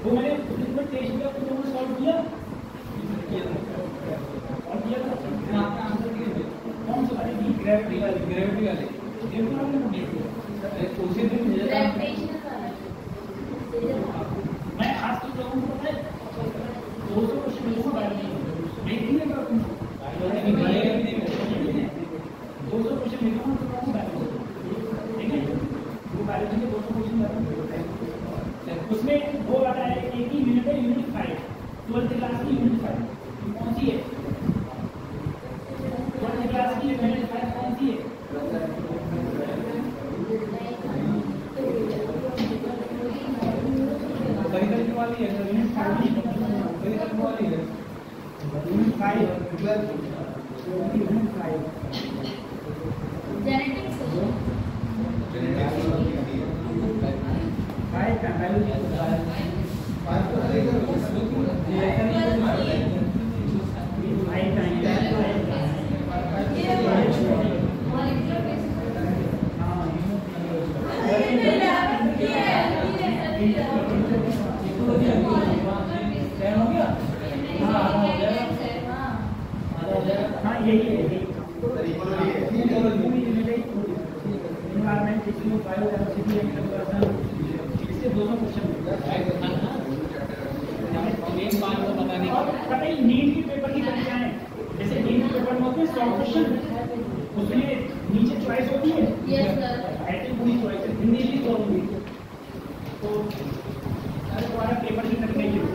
Speaker 2: वो मैंने टेस्ट किया, तो तुमने सॉल्व किया और किया था, आपने आंसर दिए कौन सा वाली, ग्रेविटी वाली उसी दिन मैं आज तो लोगों को पता है 200 क्वेश्चन लोगों को नहीं दिए, 200 क्वेश्चन लिखा हूँ, ठीक है, वो बायोलॉजी के 200 क्वेश्चन उसमें वो आता है, एक ही यूनिट है, यूनिट 5, 12th क्लास की यूनिट 5 कौन सी है, 12th क्लास की यूनिट 5 कौन सी है,
Speaker 3: परिकल्पना वाली है,
Speaker 2: यूनिट 5
Speaker 3: परिकल्पना वाली है,
Speaker 2: यूनिट 5 यूनिट 5
Speaker 4: जेनेटिक्स
Speaker 2: का बायोलॉजी हाँ यही है, इन्वायरमेंट, बायोडाइवर्सिटी, इससे 200 क्वेश्चन पता ही। नीट के पेपर की परीक्षा है, जैसे नीट के पेपर में होते हैं 100 क्वेश्चन, उसमें नीचे चॉइस होती है, ऐसी पूरी चॉइस है, हिंदी भी तो होगी, तो तुम्हारा पेपर की तरीका ही हो।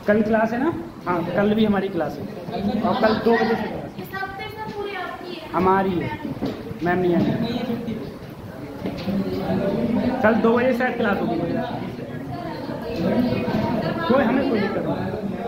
Speaker 2: कल क्लास है ना, हाँ कल भी हमारी क्लास है, और कल 2 बजे से क्लास हमारी है, मैम नहीं आएगी, कल 2 बजे शायद क्लास होगी, कोई हमें कोई दिक्कत नहीं।